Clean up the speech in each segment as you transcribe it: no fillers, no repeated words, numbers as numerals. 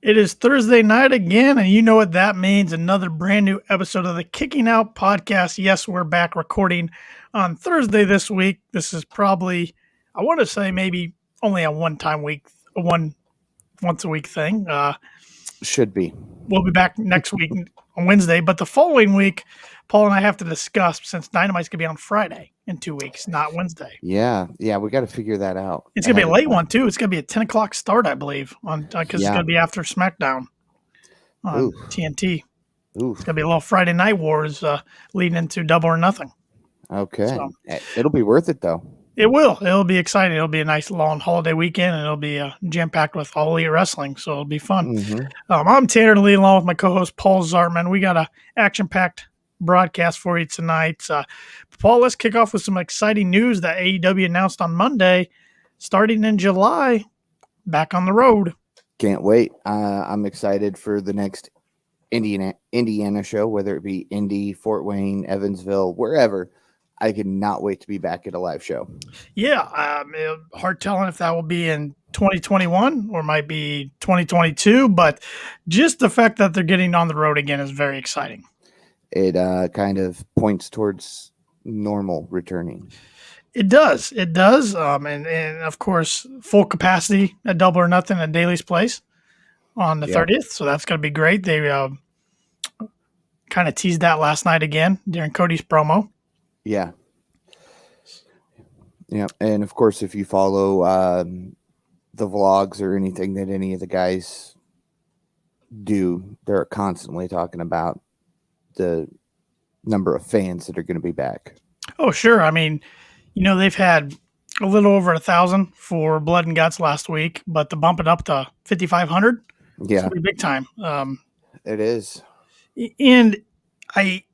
It is Thursday night again, and you know what that means. Another brand new episode of the Kicking Out podcast. Yes, we're back recording on Thursday this week. This is probably, I want to say maybe only a once a week thing. Should be. We'll be back next week on Wednesday, but the following week, Paul and I have to discuss since Dynamite's going to be on Friday in 2 weeks, not Wednesday. Yeah, we got to figure that out. It's going to be a late one, too. It's going to be a 10 o'clock start, I believe, because it's going to be after SmackDown on TNT. Oof. It's going to be a little Friday Night Wars leading into Double or Nothing. Okay. So, it'll be worth it, though. It will. It'll be exciting. It'll be a nice long holiday weekend, and it'll be jam-packed with All Elite Wrestling, so it'll be fun. Mm-hmm. I'm Tanner Lee, along with my co-host Paul Zartman. We got a action-packed broadcast for you tonight. Paul, let's kick off with some exciting news that AEW announced on Monday. Starting in July, back on the road. Can't wait. I'm excited for the next Indiana show, whether it be Indy, Fort Wayne, Evansville, wherever. I cannot wait to be back at a live show. Yeah, hard telling if that will be in 2021 or might be 2022, but just the fact that they're getting on the road again is very exciting. It kind of points towards normal returning. It does. And of course, full capacity at Double or Nothing at Daly's Place on the 30th. So that's going to be great. They kind of teased that last night again during Cody's promo. Yeah. And of course, if you follow the vlogs or anything that any of the guys do, they're constantly talking about the number of fans that are going to be back. Oh, sure. I mean, they've had a little over 1,000 for Blood and Guts last week, but to bump it up to 5,500, yeah, it's big time. It is. And I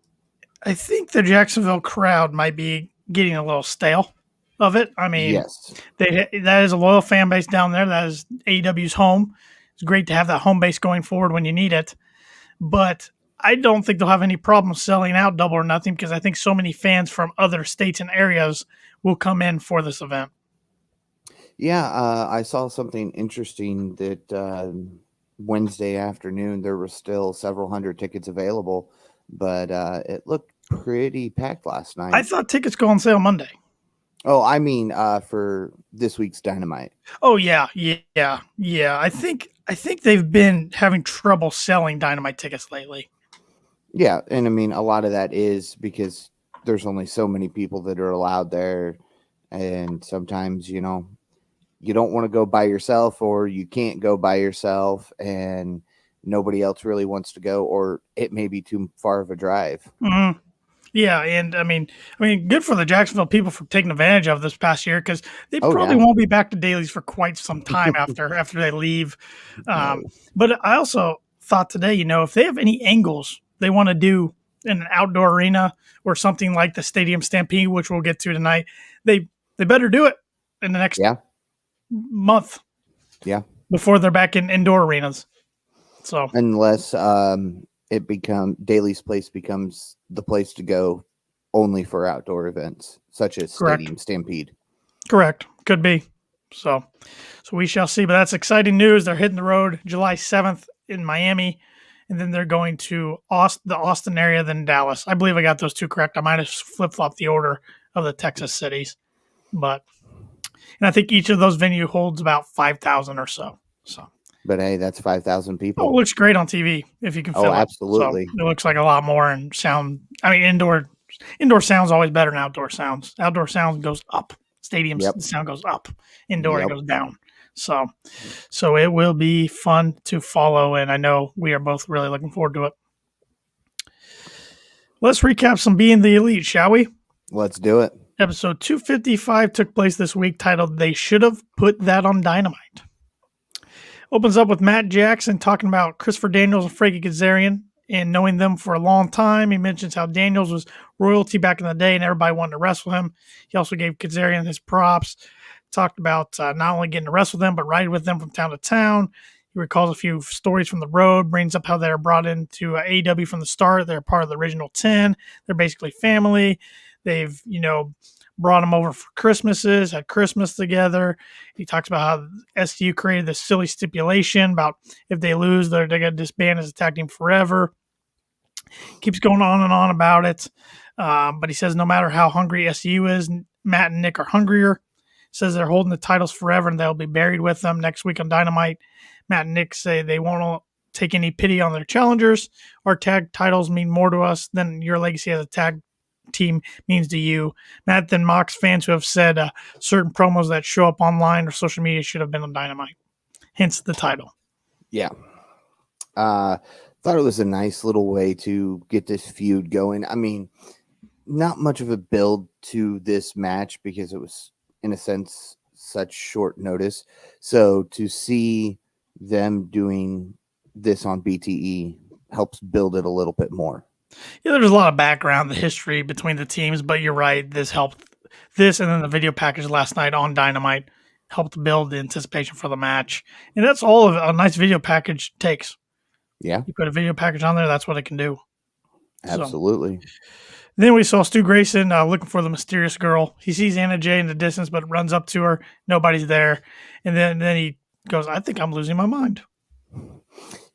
think the Jacksonville crowd might be getting a little stale of it. I mean, yes, that is a loyal fan base down there. That is AEW's home. It's great to have that home base going forward when you need it. But I don't think they'll have any problem selling out Double or Nothing because I think so many fans from other states and areas will come in for this event. Yeah, I saw something interesting that Wednesday afternoon there were still several hundred tickets available, but it looked pretty packed last night. I thought tickets go on sale Monday. Oh, I mean for this week's Dynamite. Oh, yeah. I think they've been having trouble selling Dynamite tickets lately. Yeah, and I mean, a lot of that is because there's only so many people that are allowed there, and sometimes, you don't want to go by yourself or you can't go by yourself, and nobody else really wants to go, or it may be too far of a drive. Mm-hmm. Yeah, and I mean, good for the Jacksonville people for taking advantage of this past year because they probably won't be back to Dailies for quite some time after they leave. But I also thought today, if they have any angles they want to do in an outdoor arena or something like the Stadium Stampede, which we'll get to tonight, they better do it in the next month. Yeah, before they're back in indoor arenas. So unless Daly's Place becomes the place to go only for outdoor events, such as Stadium Stampede. Correct. Could be. So we shall see. But that's exciting news. They're hitting the road July 7th in Miami, and then they're going to the Austin area, then Dallas. I believe I got those two correct. I might have flip-flopped the order of the Texas cities. And I think each of those venues holds about 5,000 or so. But hey, that's 5,000 people. Oh, it looks great on TV if you can fill it. Oh, absolutely. So it looks like a lot more and sound. I mean, indoor sound's always better than outdoor sounds. Outdoor sound goes up. Stadium sound goes up. Indoor it goes down. So it will be fun to follow, and I know we are both really looking forward to it. Let's recap some Being the Elite, shall we? Let's do it. Episode 255 took place this week, titled "They Should Have Put That on Dynamite." Opens up with Matt Jackson talking about Christopher Daniels and Frankie Kazarian and knowing them for a long time. He mentions how Daniels was royalty back in the day and everybody wanted to wrestle him. He also gave Kazarian his props. Talked about not only getting to wrestle them, but ride with them from town to town. He recalls a few stories from the road, brings up how they were brought into AEW from the start. They're part of the original 10. They're basically family. They've, brought them over for Christmases, had Christmas together. He talks about how SCU created this silly stipulation about if they lose, they're going to disband as a tag team forever. Keeps going on and on about it. But he says no matter how hungry SCU is, Matt and Nick are hungrier. Says they're holding the titles forever and they'll be buried with them next week on Dynamite. Matt and Nick say they won't take any pity on their challengers. Our tag titles mean more to us than your legacy as a tag team means to you. Matt then mocks fans who have said certain promos that show up online or social media should have been on Dynamite. Hence the title. Yeah. Thought it was a nice little way to get this feud going. I mean, not much of a build to this match because it was, in a sense, such short notice. So to see them doing this on BTE helps build it a little bit more. Yeah, there's a lot of background, the history between the teams, but you're right. This helped. This and then the video package last night on Dynamite helped build the anticipation for the match. And that's all of a nice video package takes. Yeah. You put a video package on there, that's what it can do. Absolutely. So, then we saw Stu Grayson looking for the mysterious girl. He sees Anna Jay in the distance, but runs up to her. Nobody's there. And then he goes, I think I'm losing my mind.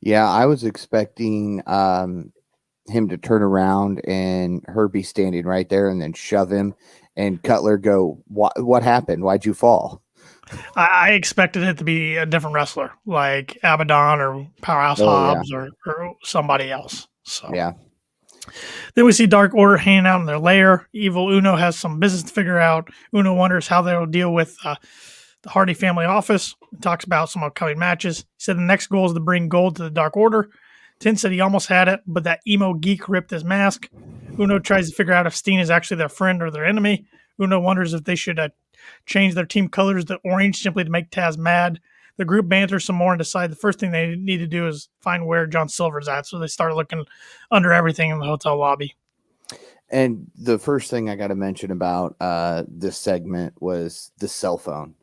Yeah, I was expecting him to turn around and her be standing right there and then shove him and Cutler go, what happened? Why'd you fall? I expected it to be a different wrestler, like Abaddon or Powerhouse Hobbs or somebody else. So yeah. Then we see Dark Order hanging out in their lair. Evil Uno has some business to figure out. Uno wonders how they will deal with the Hardy family office. He talks about some upcoming matches. He said the next goal is to bring gold to the Dark Order. Tin said he almost had it, but that emo geek ripped his mask. Uno tries to figure out if Steen is actually their friend or their enemy. Uno wonders if they should change their team colors to orange simply to make Taz mad. The group banters some more and decide the first thing they need to do is find where John Silver's at. So they start looking under everything in the hotel lobby. And the first thing I got to mention about this segment was the cell phone,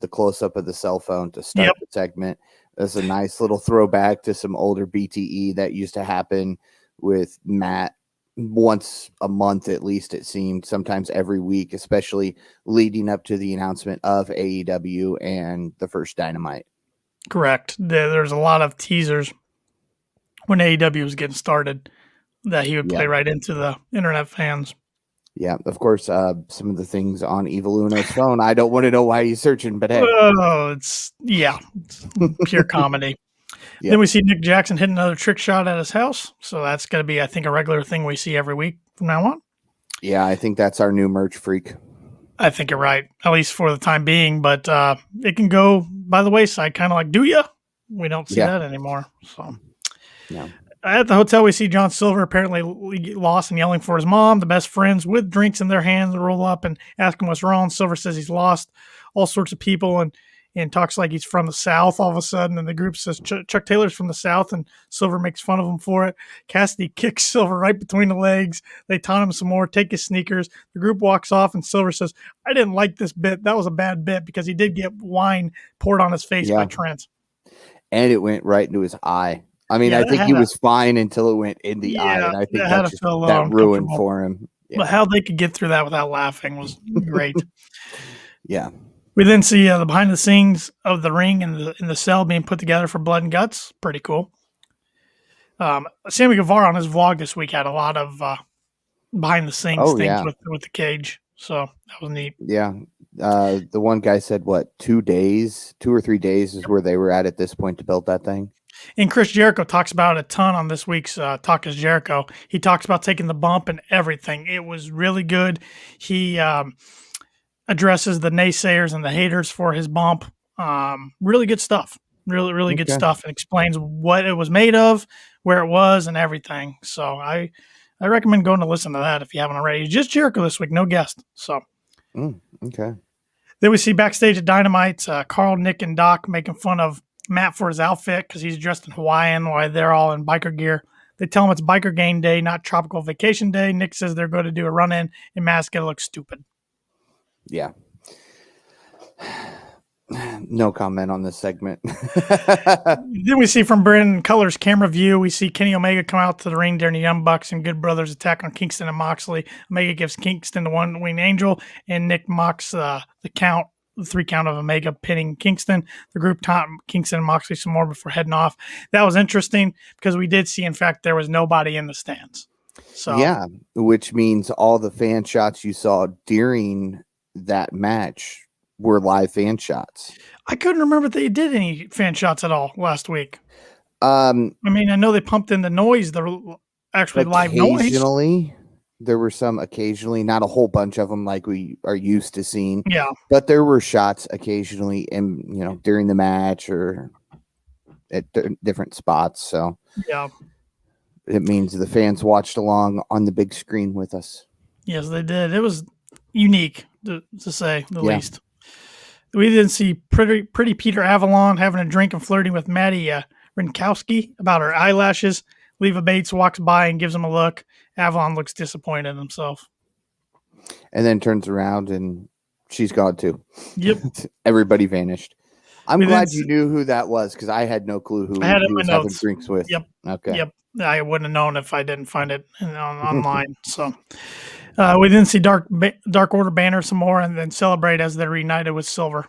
the close-up of the cell phone to start the segment. That's a nice little throwback to some older BTE that used to happen with Matt once a month, at least it seemed, sometimes every week, especially leading up to the announcement of AEW and the first Dynamite. Correct. There's a lot of teasers when AEW was getting started that he would play right into the internet fans. Yeah, of course, some of the things on Evil Uno's phone, I don't want to know why he's searching, but hey. Oh, it's pure comedy. Then we see Nick Jackson hit another trick shot at his house. So that's going to be, I think, a regular thing we see every week from now on. Yeah, I think that's our new merch freak. I think you're right, at least for the time being. But it can go by the wayside, kind of like, do ya? We don't see that anymore. So at the hotel, we see John Silver apparently lost and yelling for his mom. The best friends with drinks in their hands roll up and ask him what's wrong. Silver says he's lost all sorts of people and talks like he's from the South all of a sudden. And the group says Chuck Taylor's from the South, and Silver makes fun of him for it. Cassidy kicks Silver right between the legs. They taunt him some more, take his sneakers. The group walks off, and Silver says, I didn't like this bit. That was a bad bit because he did get wine poured on his face by Trent. And it went right into his eye. I mean, I think he was fine until it went in the eye, and I think that ruined for him. Yeah. But how they could get through that without laughing was great. Yeah. We then see the behind the scenes of the ring and the cell being put together for Blood and Guts. Pretty cool. Sammy Guevara on his vlog this week had a lot of behind the scenes things with the cage. So that was neat. Yeah. The one guy said, 2 or 3 days is where they were at this point to build that thing. And Chris Jericho talks about it a ton on this week's Talk is Jericho. He talks about taking the bump and everything. It was really good. He addresses the naysayers and the haters for his bump. Really good stuff. Really, really good stuff. And explains what it was made of, where it was, and everything. So I recommend going to listen to that if you haven't already. Just Jericho this week, no guest. So okay. Then we see backstage at Dynamite, Carl, Nick, and Doc making fun of Matt for his outfit because he's dressed in Hawaiian while they're all in biker gear. They tell him it's biker game day, not tropical vacation day. Nick says they're going to do a run-in, and Matt's going to look stupid. Yeah. No comment on this segment. Then we see from Brandon Cutler's camera view, we see Kenny Omega come out to the ring during the Young Bucks and Good Brothers attack on Kingston and Moxley. Omega gives Kingston the one winged angel, and Nick mocks the 3 count of Omega pinning Kingston. The group taunted Kingston and Moxley some more before heading off. That was interesting because we did see, in fact, there was nobody in the stands. So yeah, which means all the fan shots you saw during that match were live fan shots. I couldn't remember if they did any fan shots at all last week. I mean, I know they pumped in the noise, the actually live noise. Occasionally, there were some. Occasionally, not a whole bunch of them like we are used to seeing. Yeah, but there were shots occasionally, in during the match or at different spots. So yeah, it means the fans watched along on the big screen with us. Yes, they did. It was unique to say the least. We didn't see pretty Peter Avalon having a drink and flirting with Maddie Rinkowski about her eyelashes. Leva Bates walks by and gives him a look. Avalon looks disappointed in himself. And then turns around and she's gone too. Yep. Everybody vanished. I'm glad you knew who that was because I had no clue who he was having drinks with. Yep. Okay. Yep. I wouldn't have known if I didn't find it online. So we didn't see Dark Order banner some more and then celebrate as they're reunited with Silver.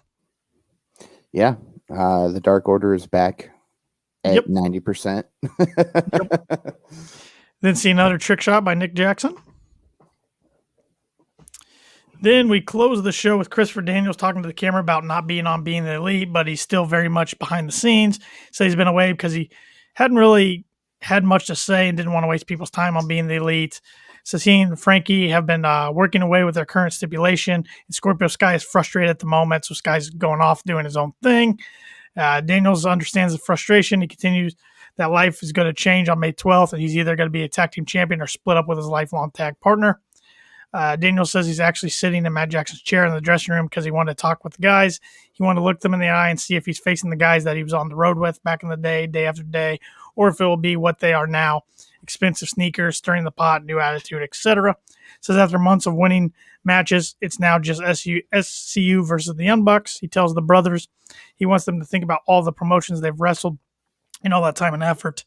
Yeah. The Dark Order is back at 90%. Yep. Then see another trick shot by Nick Jackson. Then we close the show with Christopher Daniels talking to the camera about not being on Being the Elite, but he's still very much behind the scenes. So he's been away because he hadn't really had much to say and didn't want to waste people's time on Being the Elite. So he and Frankie have been working away with their current stipulation. And Scorpio Sky is frustrated at the moment, so Sky's going off doing his own thing. Daniels understands the frustration. He continues that life is going to change on May 12th, and he's either going to be a tag team champion or split up with his lifelong tag partner. Daniel says he's actually sitting in Matt Jackson's chair in the dressing room because he wanted to talk with the guys. He wanted to look them in the eye and see if he's facing the guys that he was on the road with back in the day after day, or if it will be what they are now. Expensive sneakers, stirring the pot, new attitude, etc. Says after months of winning matches, it's now just SCU versus the Young Bucks. He tells the brothers he wants them to think about all the promotions they've wrestled and all that time and effort.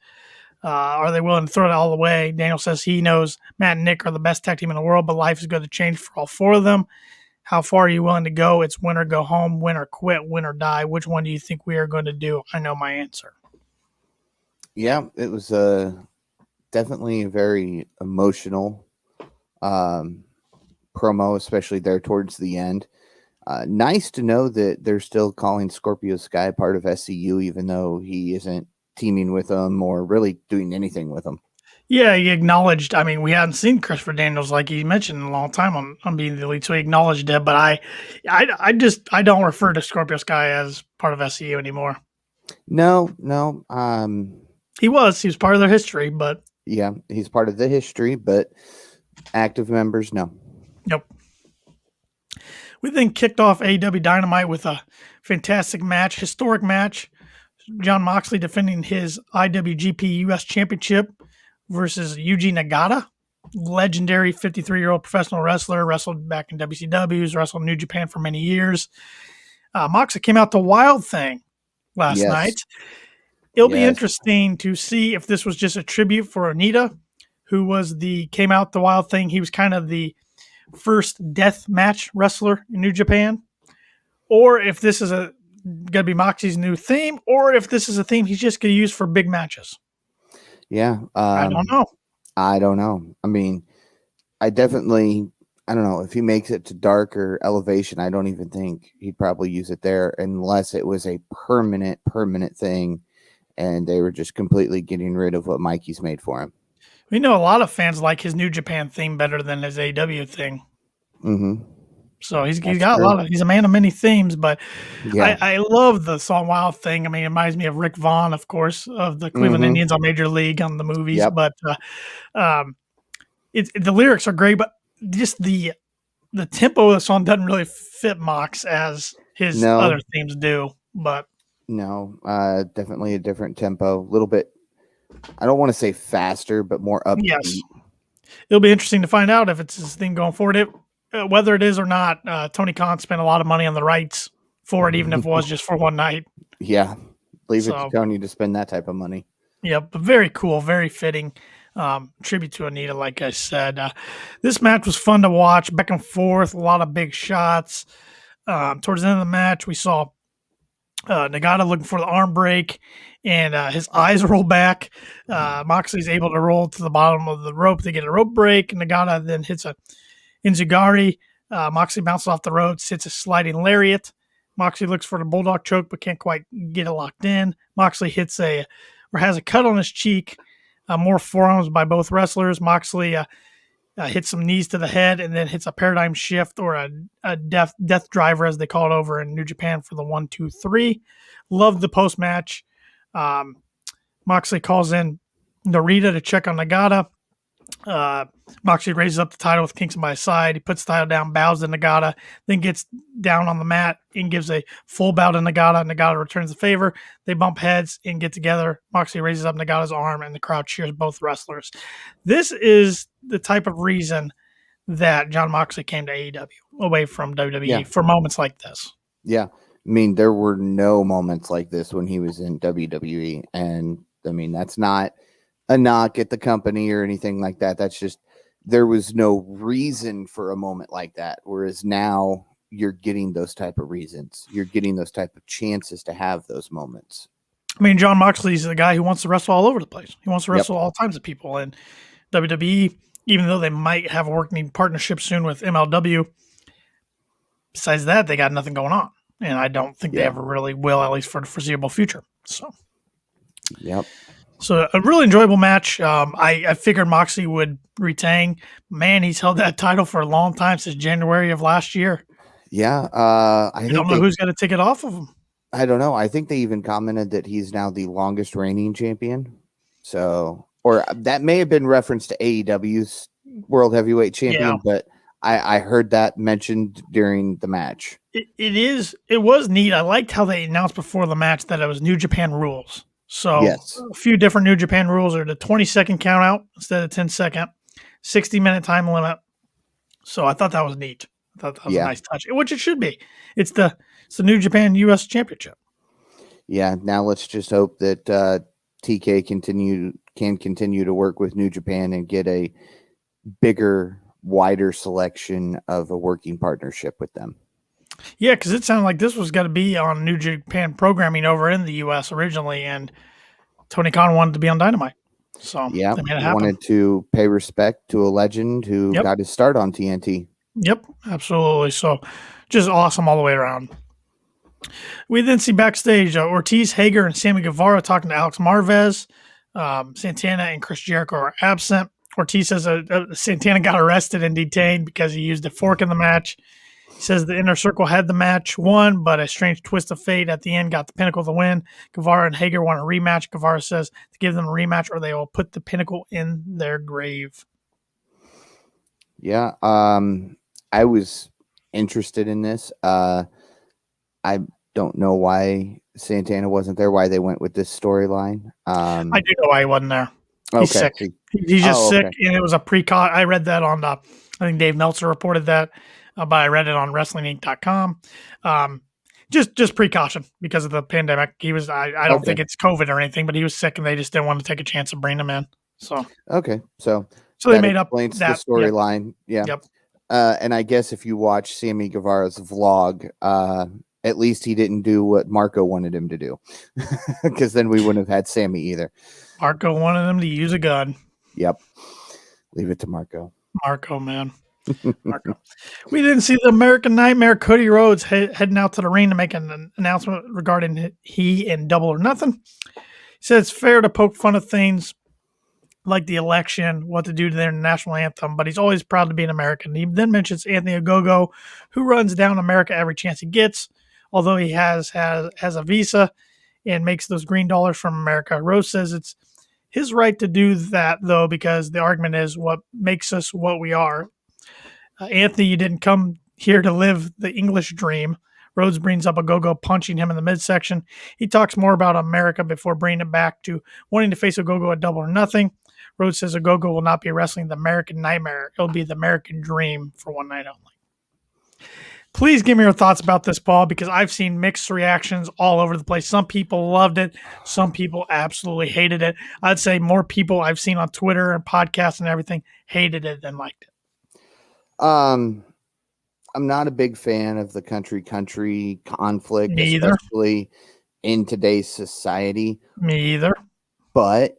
Are they willing to throw it all away? Daniel says he knows Matt and Nick are the best tag team in the world, but life is going to change for all 4 of them. How far are you willing to go? It's win or go home, win or quit, win or die. Which one do you think we are going to do? I know my answer. Yeah, it was definitely a very emotional promo, especially there towards the end. Nice to know that they're still calling Scorpio Sky part of SCU, even though he isn't teaming with them or really doing anything with them. Yeah, he acknowledged. I mean, we hadn't seen Christopher Daniels like he mentioned in a long time on Being the Elite, so he acknowledged it. But I don't refer to Scorpio Sky as part of SCU anymore. No. He was part of their history, but yeah, he's part of the history, but active members, no. Nope. We then kicked off AEW Dynamite with a fantastic match, historic match. Jon Moxley defending his IWGP US Championship versus Yuji Nagata, legendary 53-year-old professional wrestler, wrestled back in WCW, wrestled in New Japan for many years. Moxley came out to Wild Thing last night. It'll be interesting to see if this was just a tribute for Onita, who came out the Wild Thing. He was kind of the first death match wrestler in New Japan, or if this is going to be Moxie's new theme, or if this is a theme he's just going to use for big matches. Yeah. I don't know. I mean, I don't know if he makes it to Dark or Elevation. I don't even think he'd probably use it there unless it was a permanent thing and they were just completely getting rid of what Mikey's made for him. We know a lot of fans like his New Japan theme better than his AEW thing. Mm-hmm. So he's got he's a man of many themes, but I love the song Wild Thing. I mean, it reminds me of Rick Vaughn, of course, of the Cleveland Indians on Major League on the movies. Yep. But the lyrics are great, but just the tempo of the song doesn't really fit Mox as his other themes do. But no, definitely a different tempo, a little bit. I don't want to say faster, but more upbeat. Yes. It'll be interesting to find out if it's his theme going forward. Whether it is or not, Tony Khan spent a lot of money on the rights for it, even if it was just for one night. Yeah. Leave it to So, Tony to spend that type of money. yeah, but very cool, very fitting tribute to Anita, like I said. This match was fun to watch, back and forth, a lot of big shots. Towards the end of the match, we saw Nagata looking for the arm break, and his eyes roll back. Moxley's able to roll to the bottom of the rope to get a rope break. Nagata then hits a Enziguri. Moxley bounces off the ropes, hits a sliding lariat. Moxley looks for the bulldog choke, but can't quite get it locked in. Moxley has a cut on his cheek. More forearms by both wrestlers. Moxley hits some knees to the head and then hits a paradigm shift or a death driver, as they call it over in New Japan, for the 1-2-3. Loved the post match. Moxley calls in Narita to check on Nagata. Moxley raises up the title with Kingston by his side. He puts the title down, bows to Nagata, then gets down on the mat and gives a full bow to Nagata. Nagata returns the favor. They bump heads and get together. Moxley raises up Nagata's arm, and the crowd cheers both wrestlers. This is the type of reason that Jon Moxley came to AEW away from WWE for moments like this. Yeah. I mean, there were no moments like this when he was in WWE. And I mean, that's not a knock at the company or anything like that. That's just, there was no reason for a moment like that. Whereas now you're getting those type of reasons. You're getting those type of chances to have those moments. I mean, Jon Moxley's the guy who wants to wrestle all over the place. He wants to wrestle all kinds of people. And WWE, even though they might have a working partnership soon with MLW, besides that, they got nothing going on. And I don't think they ever really will, at least for the foreseeable future. So a really enjoyable match. I figured Moxley would retain. Man, he's held that title for a long time, since January of last year. Yeah. I don't know who's going to take it off of him. I don't know. I think they even commented that he's now the longest reigning champion. So, or that may have been reference to AEW's World Heavyweight Champion, but I heard that mentioned during the match. It was neat. I liked how they announced before the match that it was New Japan rules. So a few different New Japan rules are the 20-second count out instead of 10-second, 60-minute time limit. So I thought that was neat. I thought that was a nice touch, which it should be. It's the New Japan US Championship. Yeah. Now let's just hope that TK can continue to work with New Japan and get a bigger, wider selection of a working partnership with them. Yeah, because it sounded like this was going to be on New Japan programming over in the U.S. originally, and Tony Khan wanted to be on Dynamite. So they made it happen. Wanted to pay respect to a legend who got his start on TNT. Yep, absolutely. So just awesome all the way around. We then see backstage Ortiz, Hager, and Sammy Guevara talking to Alex Marvez. Santana and Chris Jericho are absent. Ortiz says Santana got arrested and detained because he used a fork in the match. He says the Inner Circle had the match, won, but a strange twist of fate at the end got the Pinnacle the win. Guevara and Hager want a rematch. Guevara says to give them a rematch or they will put the Pinnacle in their grave. Yeah, I was interested in this. I don't know why Santana wasn't there, why they went with this storyline. I do know why he wasn't there. He's sick. He's just sick, and it was a precaution. I read that on I think Dave Meltzer reported that. But I read it on WrestlingInc.com. Just precaution because of the pandemic. He was. I don't think it's COVID or anything, but he was sick, and they just didn't want to take a chance of bringing him in. So so they made up that the storyline. Yep. And I guess if you watch Sammy Guevara's vlog, at least he didn't do what Marco wanted him to do, because then we wouldn't have had Sammy either. Marco wanted him to use a gun. Yep. Leave it to Marco. Marco, man. Marco. We didn't see the American Nightmare Cody Rhodes heading out to the ring to make an announcement regarding he and Double or Nothing. He said it's fair to poke fun of things like the election, what to do to their national anthem, but he's always proud to be an American. He then mentions Anthony Ogogo, who runs down America every chance he gets, although he has a visa and makes those green dollars from America. Rhodes says it's his right to do that, though, because the argument is what makes us what we are. Anthony, you didn't come here to live the English dream. Rhodes brings up Ogogo punching him in the midsection. He talks more about America before bringing it back to wanting to face Ogogo at Double or Nothing. Rhodes says Ogogo will not be wrestling the American Nightmare. It'll be the American Dream for one night only. Please give me your thoughts about this, Paul, because I've seen mixed reactions all over the place. Some people loved it. Some people absolutely hated it. I'd say more people I've seen on Twitter and podcasts and everything hated it than liked it. I'm not a big fan of the country conflict, Me either. especially in today's society. Me either. But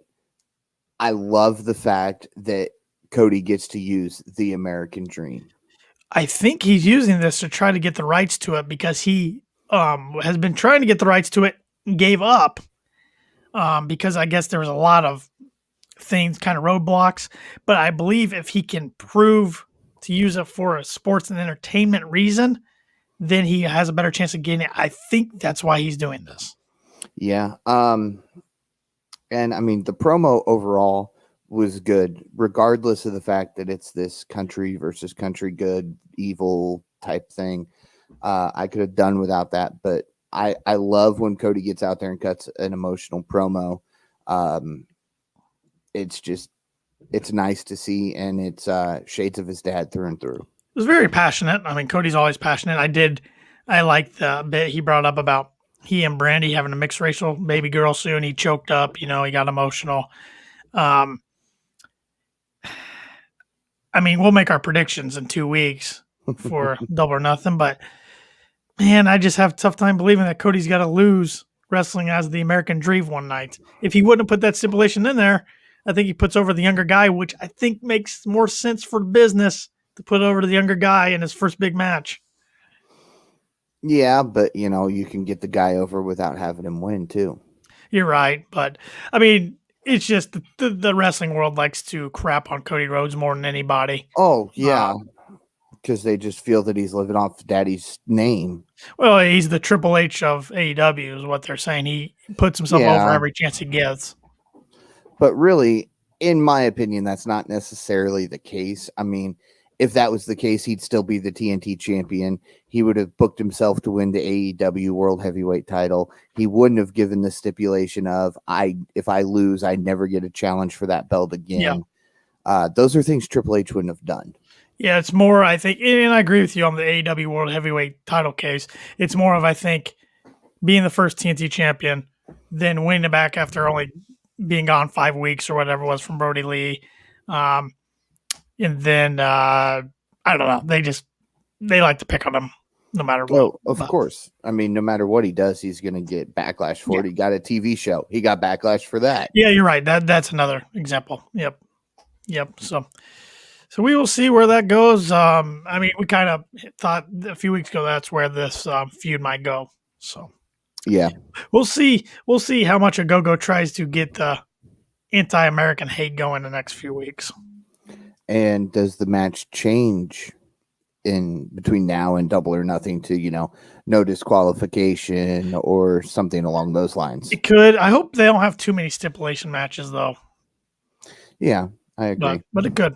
I love the fact that Cody gets to use the American dream. I think he's using this to try to get the rights to it because he has been trying to get the rights to it and gave up because I guess there was a lot of things, kind of roadblocks. But I believe if he can prove to use it for a sports and entertainment reason, then he has a better chance of getting it. I think that's why he's doing this. Yeah. And I mean, the promo overall was good, regardless of the fact that it's this country versus country, good, evil type thing. I could have done without that, but I love when Cody gets out there and cuts an emotional promo. It's nice to see, and it's shades of his dad through and through. It was very passionate. I mean, Cody's always passionate. I liked the bit he brought up about he and Brandy having a mixed racial baby girl soon. He choked up, he got emotional. I mean, we'll make our predictions in 2 weeks for Double or Nothing, but man, I just have a tough time believing that Cody's got to lose wrestling as the American Dream one night. If he wouldn't have put that stipulation in there, I think he puts over the younger guy, which I think makes more sense for business to put over to the younger guy in his first big match. Yeah, but you can get the guy over without having him win too. You're right, but I mean, it's just the wrestling world likes to crap on Cody Rhodes more than anybody. Oh yeah, because they just feel that he's living off Daddy's name. Well, he's the Triple H of AEW, is what they're saying. He puts himself over every chance he gets. But really, in my opinion, that's not necessarily the case. I mean, if that was the case, he'd still be the TNT champion. He would have booked himself to win the AEW World Heavyweight title. He wouldn't have given the stipulation of, if I lose, I never get a challenge for that belt again. Yeah. Those are things Triple H wouldn't have done. Yeah, it's more, I think, and I agree with you on the AEW World Heavyweight title case. It's more of, I think, being the first TNT champion, then winning it back after only being gone 5 weeks or whatever it was from Brody Lee. And then, I don't know, they like to pick on him no matter what. Well, of course. I mean, no matter what he does, he's going to get backlash for it. He got a TV show. He got backlash for that. Yeah, you're right. That's another example. Yep. So we will see where that goes. I mean, we kind of thought a few weeks ago that's where this feud might go. So yeah, we'll see. We'll see how much a Go-Go tries to get the anti-American hate going the next few weeks. And does the match change in between now and Double or Nothing to, no disqualification or something along those lines? It could. I hope they don't have too many stipulation matches, though. Yeah, I agree. But it could.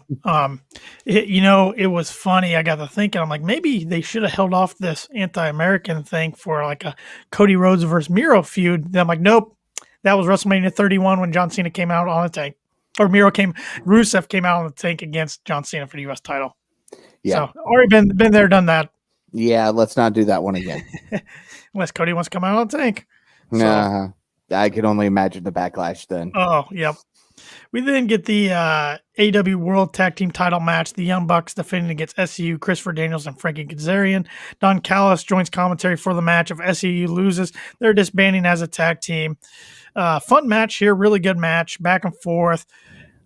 It was funny. I got to thinking, I'm like, maybe they should have held off this anti-American thing for like a Cody Rhodes versus Miro feud. Then I'm like, nope. That was WrestleMania 31 when John Cena came out on the tank. Or Rusev came out on the tank against John Cena for the U.S. title. Yeah. So already been there, done that. Yeah, let's not do that one again. Unless Cody wants to come out on the tank. Nah, I could only imagine the backlash then. Oh, yep. We then get the AEW World Tag Team title match. The Young Bucks defending against SCU, Christopher Daniels and Frankie Kazarian. Don Callis joins commentary for the match. If SCU loses, they're disbanding as a tag team. Fun match here. Really good match. Back and forth.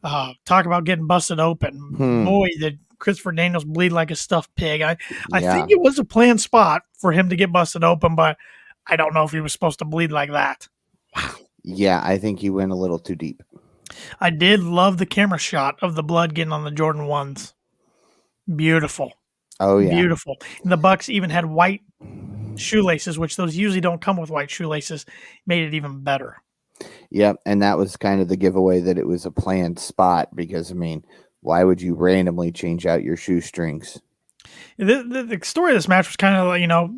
Talk about getting busted open. Boy, did Christopher Daniels bleed like a stuffed pig. I think it was a planned spot for him to get busted open, but I don't know if he was supposed to bleed like that. Wow. Yeah, I think he went a little too deep. I did love the camera shot of the blood getting on the Jordan 1s. Beautiful. Oh, yeah. Beautiful. And the Bucks even had white shoelaces, which those usually don't come with white shoelaces. Made it even better. Yep, and that was kind of the giveaway that it was a planned spot because, I mean, why would you randomly change out your shoestrings? The story of this match was kind of like,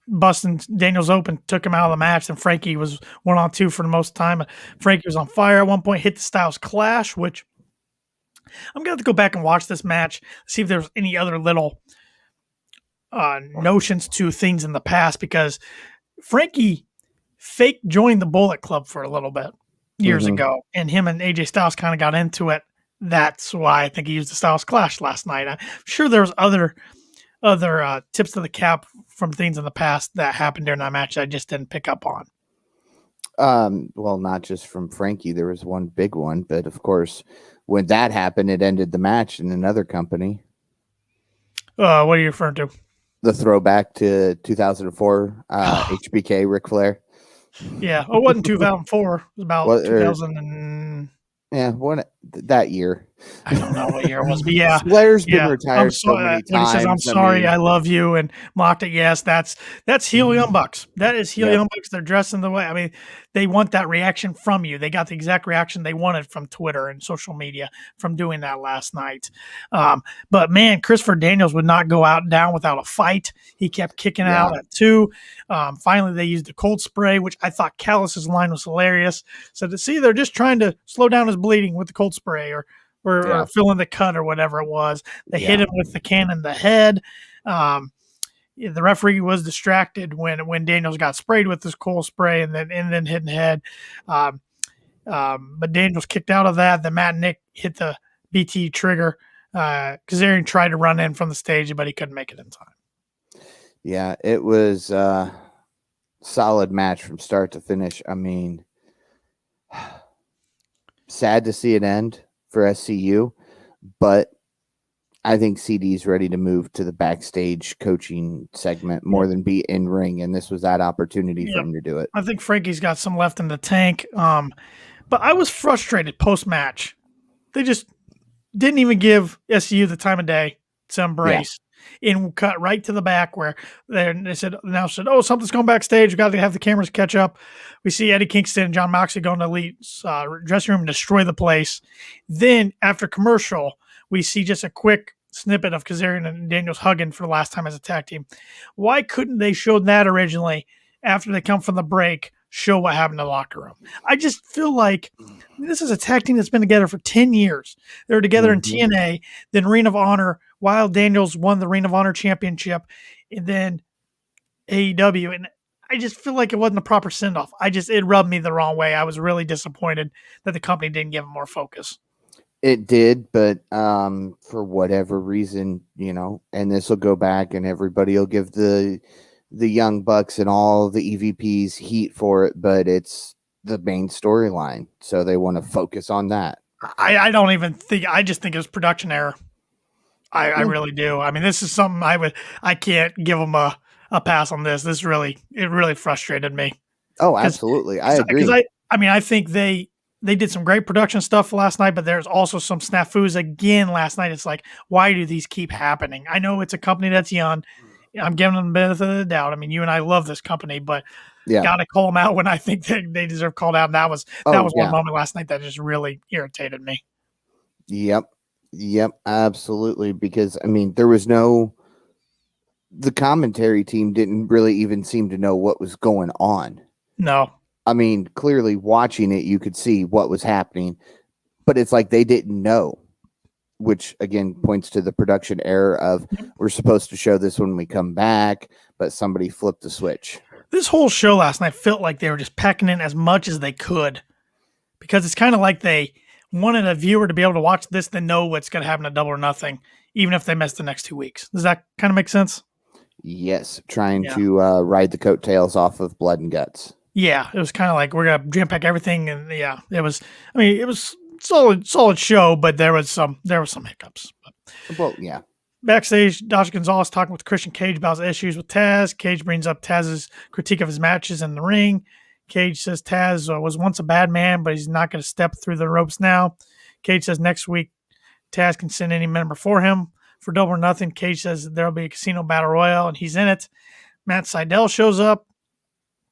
busting Daniels open, took him out of the match, and Frankie was 1-on-2 for the most time. Frankie was on fire at one point, hit the Styles Clash, which I'm going to have to go back and watch this match, see if there's any other little notions to things in the past, because Frankie fake joined the Bullet Club for a little bit years ago, and him and AJ Styles kind of got into it. That's why I think he used the Styles Clash last night. I'm sure there's other tips to the cap from things in the past that happened during that match that I just didn't pick up on. Well, not just from Frankie. There was one big one, but of course, when that happened, it ended the match in another company. What are you referring to? The throwback to 2004 HBK Ric Flair. Yeah, it wasn't 2004. It was about 2000 and... Yeah, that year. I don't know what year it was, but yeah. Flair's been retired so many times. When he says, "I'm sorry, I love you," and mocked it, yes, that's heel Young Bucks. That is heel Young Bucks. They're dressed in the way. I mean, they want that reaction from you. They got the exact reaction they wanted from Twitter and social media from doing that last night. But man, Christopher Daniels would not go down without a fight. He kept kicking out at 2. Finally, they used the cold spray, which I thought Callis's line was hilarious. So to see, they're just trying to slow down his bleeding with the cold spray or filling the cut or whatever it was. They hit him with the can in the head. The referee was distracted when Daniels got sprayed with this cold spray and then hit in the head. But Daniels kicked out of that. Then Matt and Nick hit the BT trigger. Kazarian tried to run in from the stage, but he couldn't make it in time. Yeah, it was a solid match from start to finish. I mean, sad to see it end for SCU, but I think CD's ready to move to the backstage coaching segment more than be in ring, and this was that opportunity for him to do it. I think Frankie's got some left in the tank, but I was frustrated post-match. They just didn't even give SCU the time of day to embrace. And cut right to the back where they said, "Oh, something's going backstage. We got to have the cameras catch up." We see Eddie Kingston and John Moxley go in the Elite's dressing room and destroy the place. Then after commercial, we see just a quick snippet of Kazarian and Daniels hugging for the last time as a tag team. Why couldn't they show that originally after they come from the break? Show what happened in the locker room. I just feel like this is a tag team that's been together for 10 years. They were together in TNA, then Ring of Honor, while Daniels won the Ring of Honor championship, and then AEW. And I just feel like it wasn't a proper send-off. It rubbed me the wrong way. I was really disappointed that the company didn't give them more focus. It did, but for whatever reason, and this will go back and everybody will give the Young Bucks and all the EVPs heat for it, but it's the main storyline, so they want to focus on that. I don't even think. I just think it was production error. I really do. I mean, this is something I can't give them a pass on this. It really frustrated me. Oh, absolutely. I agree. I think they did some great production stuff last night, but there's also some snafus again last night. It's like, why do these keep happening? I know it's a company that's young. I'm giving them the benefit of the doubt. I mean, you and I love this company, but got to call them out when I think they deserve called out. And that was one moment last night that just really irritated me. Yep, absolutely. Because I mean, the commentary team didn't really even seem to know what was going on. No, I mean, clearly watching it, you could see what was happening, but it's like they didn't know. Which again points to the production error of we're supposed to show this when we come back, but somebody flipped the switch. This whole show last night felt like they were just packing in as much as they could, because it's kind of like they wanted a viewer to be able to watch this, then know what's going to happen at Double or Nothing, even if they miss the next 2 weeks. Does that kind of make sense? Yes, trying to ride the coattails off of Blood and Guts. Yeah, it was kind of like we're going to jam pack everything, and it was. I mean, it was solid show, but there was some hiccups. Well, yeah. Backstage, Dasha Gonzalez talking with Christian Cage about his issues with Taz. Cage brings up Taz's critique of his matches in the ring. Cage says Taz was once a bad man, but he's not going to step through the ropes now. Cage says next week Taz can send any member for him for Double or Nothing. Cage says there'll be a casino battle royale, and he's in it. Matt Sydal shows up.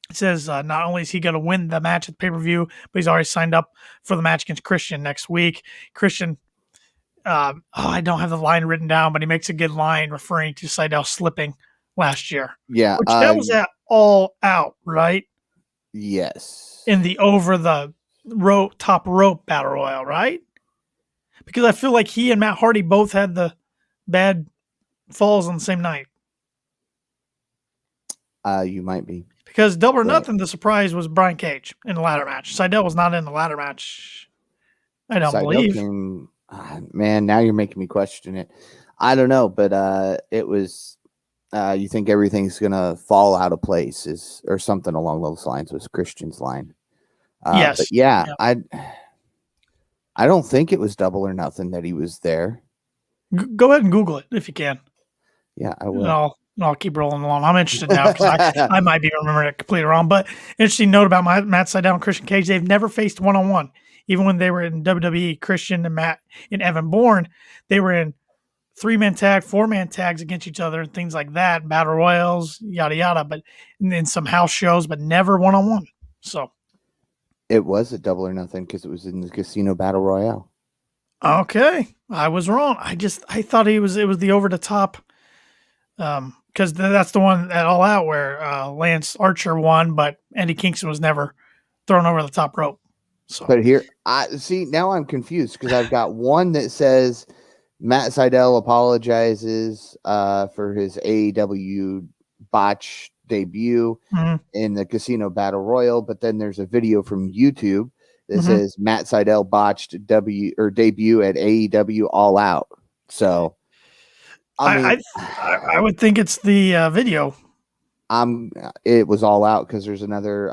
He says not only is he going to win the match at the pay-per-view, but he's already signed up for the match against Christian next week. Christian, I don't have the line written down, but he makes a good line referring to Sydal slipping last year. Yeah. Which that was at All Out, right? Yes. In the over the top rope battle royal, right? Because I feel like he and Matt Hardy both had the bad falls on the same night. You might be. Because Double or Nothing, the surprise was Brian Cage in the ladder match. Seidel was not in the ladder match, I don't believe. Man, now you're making me question it. I don't know, but it was. You think everything's gonna fall out of place, or something along those lines was Christian's line. Yes. But yeah, I don't think it was Double or Nothing that he was there. Go ahead and Google it if you can. Yeah, I will. I'll keep rolling along. I'm interested now because I might be remembering it completely wrong. But interesting note about Matt Sydal and Christian Cage, they've never faced one-on-one. Even when they were in WWE, Christian and Matt and Evan Bourne, they were in 3-man tag, 4-man tags against each other and things like that, battle royals, yada yada, but in some house shows, but never one-on-one. So it was a Double or Nothing because it was in the Casino Battle Royale. Okay, I was wrong. I thought it was the over the top, because that's the one at All Out where Lance Archer won, but Eddie Kingston was never thrown over the top rope. So, but here, I see now I'm confused because I've got one that says Matt Sydal apologizes for his AEW botch debut in the Casino Battle Royal, but then there's a video from YouTube that says Matt Sydal botched debut at AEW All Out. So, I would think it's the video. It was All Out because there's another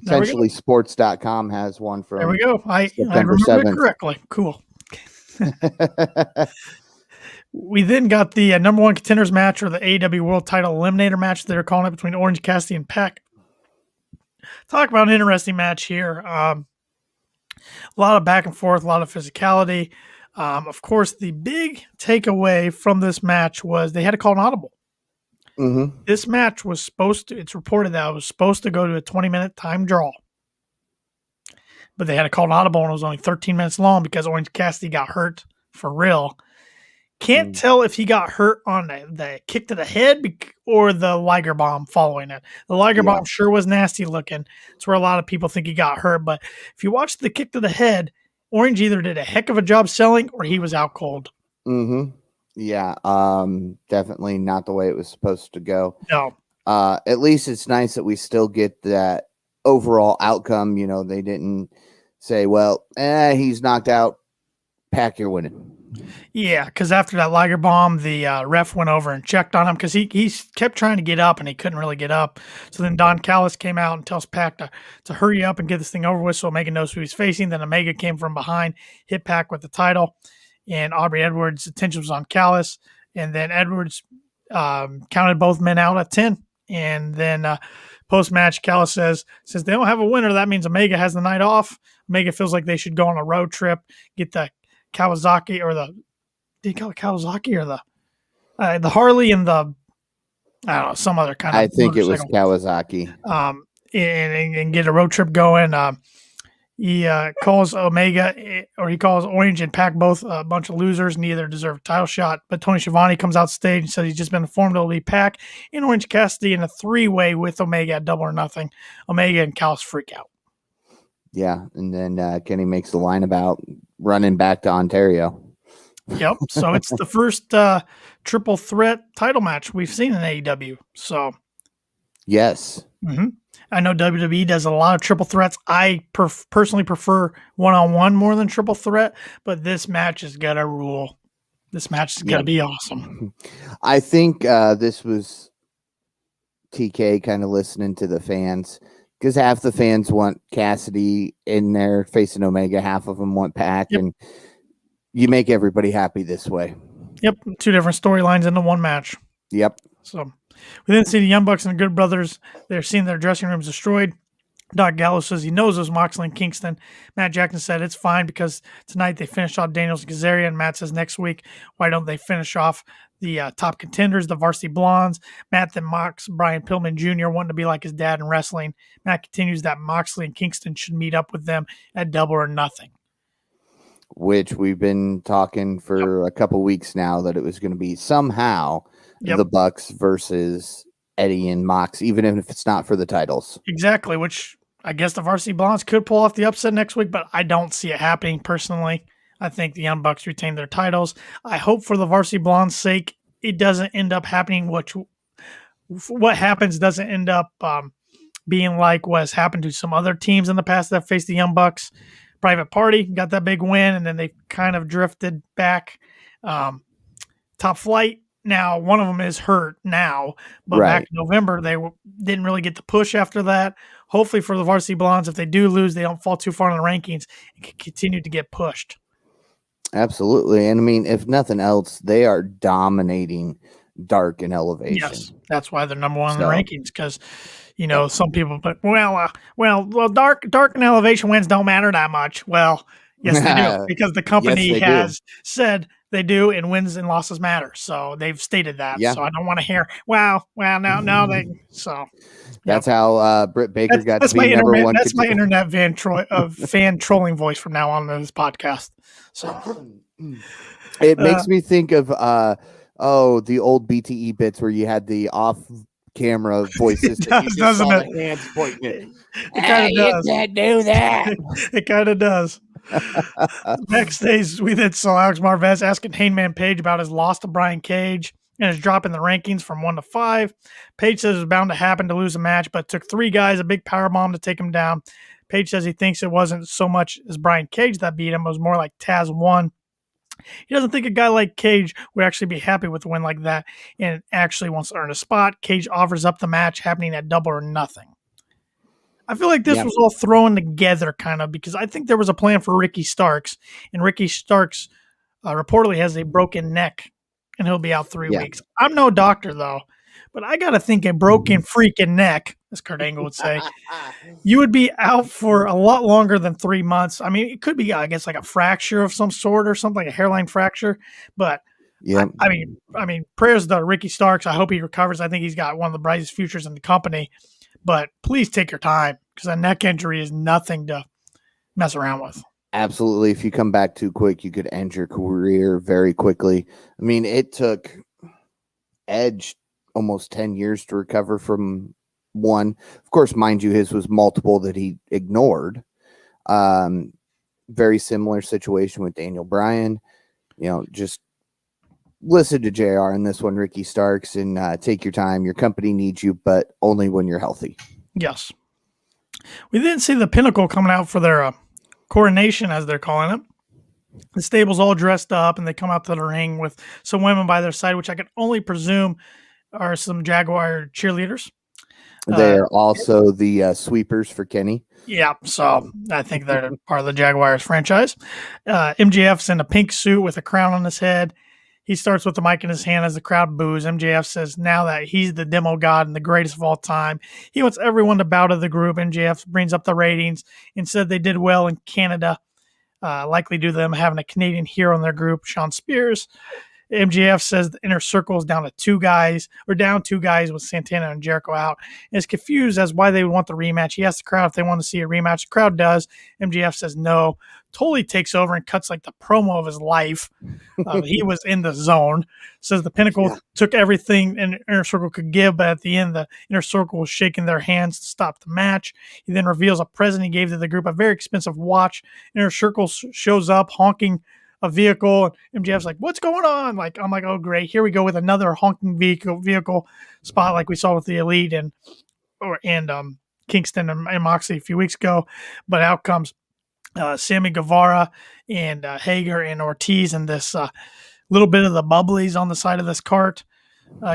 essentially sports.com has one from there we go. I remember 7th. It correctly. Cool. We then got the number one contenders match, or the AEW World Title Eliminator match they're calling it, between Orange Cassidy and Pac. Talk about an interesting match here. A lot of back and forth, a lot of physicality. Of course, the big takeaway from this match was they had to call an audible. This match was it's reported that it was supposed to go to a 20-minute time draw. But they had to call an audible, and it was only 13 minutes long because Orange Cassidy got hurt for real. Can't tell if he got hurt on the kick to the head or the Liger Bomb following it. The Liger Bomb sure was nasty looking. It's where a lot of people think he got hurt. But if you watch the kick to the head, Orange either did a heck of a job selling or he was out cold. Yeah, definitely not the way it was supposed to go. No. At least it's nice that we still get that overall outcome. You know, they didn't say, well, he's knocked out. Pac, you're winning. Yeah, because after that Liger Bomb, the ref went over and checked on him because he kept trying to get up and he couldn't really get up. So then Don Callis came out and tells Pac to hurry up and get this thing over with so Omega knows who he's facing. Then Omega came from behind, hit Pac with the title, and Aubrey Edwards' attention was on Callis. And then Edwards counted both men out at 10. And then post-match, Callis says they don't have a winner. That means Omega has the night off. Omega feels like they should go on a road trip, get the Kawasaki or did you call it Kawasaki or the Harley and the, I don't know, some other kind of, I think it was Kawasaki. And get a road trip going. He calls Omega, or he calls Orange and Pac both a bunch of losers. Neither deserve a title shot. But Tony Schiavone comes out stage and says he's just been informed it'll be Pac and Orange Cassidy in a 3-way with Omega at Double or Nothing. Omega and Callis freak out. Yeah, and then Kenny makes the line about running back to Ontario. Yep. So it's the first triple threat title match we've seen in AEW. So, yes. I know WWE does a lot of triple threats. I personally prefer one-on-one more than triple threat, but this match is going to rule. This match is going to be awesome. I think this was TK kind of listening to the fans. Because half the fans want Cassidy in there facing Omega, half of them want Pac, and you make everybody happy this way. Yep, 2 different storylines into one match. Yep. So we then see the Young Bucks and the Good Brothers. They're seeing their dressing rooms destroyed. Doc Gallows says he knows it was Moxley and Kingston. Matt Jackson said it's fine because tonight they finished off Daniels and Kazarian. Matt says next week, why don't they finish off the top contenders, the Varsity Blondes? Matt then mocks Brian Pillman Jr. wanting to be like his dad in wrestling. Matt continues that Moxley and Kingston should meet up with them at Double or Nothing. Which we've been talking for a couple weeks now that it was going to be somehow the Bucks versus Eddie and Mox, even if it's not for the titles. Exactly, which I guess the Varsity Blondes could pull off the upset next week, but I don't see it happening personally. I think the Young Bucks retain their titles. I hope for the Varsity Blondes' sake it doesn't end up happening what happens doesn't end up being like what has happened to some other teams in the past that faced the Young Bucks. Private Party got that big win, and then they kind of drifted back. Top Flight, now one of them is hurt now, but back in November, they didn't really get the push after that. Hopefully for the Varsity Blondes, if they do lose, they don't fall too far in the rankings and can continue to get pushed. Absolutely. And I mean, if nothing else, they are dominating Dark and Elevation. Yes, that's why they're number one in the rankings, because some people, but Dark and Elevation wins don't matter that much. Well, yes, they do, because the company has said they do, and wins and losses matter. So they've stated that. Yeah. So I don't want to hear, no, they. So that's how Britt Baker got to be number one. That's my internet fan trolling voice from now on in this podcast. So it makes me think of the old BTE bits where you had the off-camera voices. It does, doesn't it? Hands pointing. It kind of does. You can't do that. It kind of does. Backstage, we then saw Alex Marvez asking Hangman Page about his loss to Brian Cage and his drop in the rankings from 1 to 5. Page says it was bound to happen to lose a match, but took 3 guys, a big powerbomb to take him down. Page says he thinks it wasn't so much as Brian Cage that beat him. It was more like Taz won. He doesn't think a guy like Cage would actually be happy with a win like that and actually wants to earn a spot. Cage offers up the match happening at Double or Nothing. I feel like this was all thrown together kind of, because I think there was a plan for Ricky Starks, and Ricky Starks reportedly has a broken neck and he'll be out 3 weeks. I'm no doctor though, but I got to think a broken freaking neck, as Kurt Angle would say, you would be out for a lot longer than 3 months. I mean, it could be, I guess, like a fracture of some sort or something, like a hairline fracture, but I mean, prayers to Ricky Starks. I hope he recovers. I think he's got one of the brightest futures in the company. But please take your time, because a neck injury is nothing to mess around with. Absolutely. If you come back too quick, you could end your career very quickly. I mean, it took Edge almost 10 years to recover from one. Of course, mind you, his was multiple that he ignored. Very similar situation with Daniel Bryan. Just listen to JR in this one, Ricky Starks, and take your time. Your company needs you, but only when you're healthy. Yes. We then see the Pinnacle coming out for their coronation, as they're calling it. The stable's all dressed up, and they come out to the ring with some women by their side, which I can only presume are some Jaguar cheerleaders. They're also the sweepers for Kenny. Yeah, so I think they're part of the Jaguars franchise. MJF's in a pink suit with a crown on his head. He starts with the mic in his hand as the crowd boos. MJF says now that he's the demo god and the greatest of all time, he wants everyone to bow to the group. MJF brings up the ratings and said they did well in Canada, likely due to them having a Canadian hero in their group, Sean Spears. MJF says the Inner Circle is down 2 guys with Santana and Jericho out, and is confused as why they would want the rematch. He asks the crowd if they want to see a rematch. The crowd does. MJF says no. Totally takes over and cuts like the promo of his life. He was in the zone. Says the Pinnacle took everything an Inner Circle could give, but at the end, the Inner Circle was shaking their hands to stop the match. He then reveals a present he gave to the group, a very expensive watch. Inner Circle shows up honking a vehicle. And MJF's like, what's going on? I'm like, oh, great. Here we go with another honking vehicle spot like we saw with the Elite and Kingston and Moxley a few weeks ago. But out comes Sammy Guevara and Hager and Ortiz and this little bit of the bubblies on the side of this cart.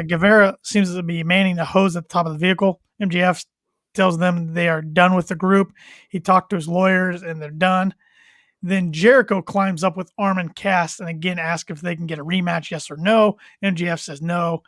Guevara seems to be manning the hose at the top of the vehicle. MJF tells them they are done with the group. He talked to his lawyers and they're done. Then Jericho climbs up with Arm and Cass and again asks if they can get a rematch, yes or no. MJF says no.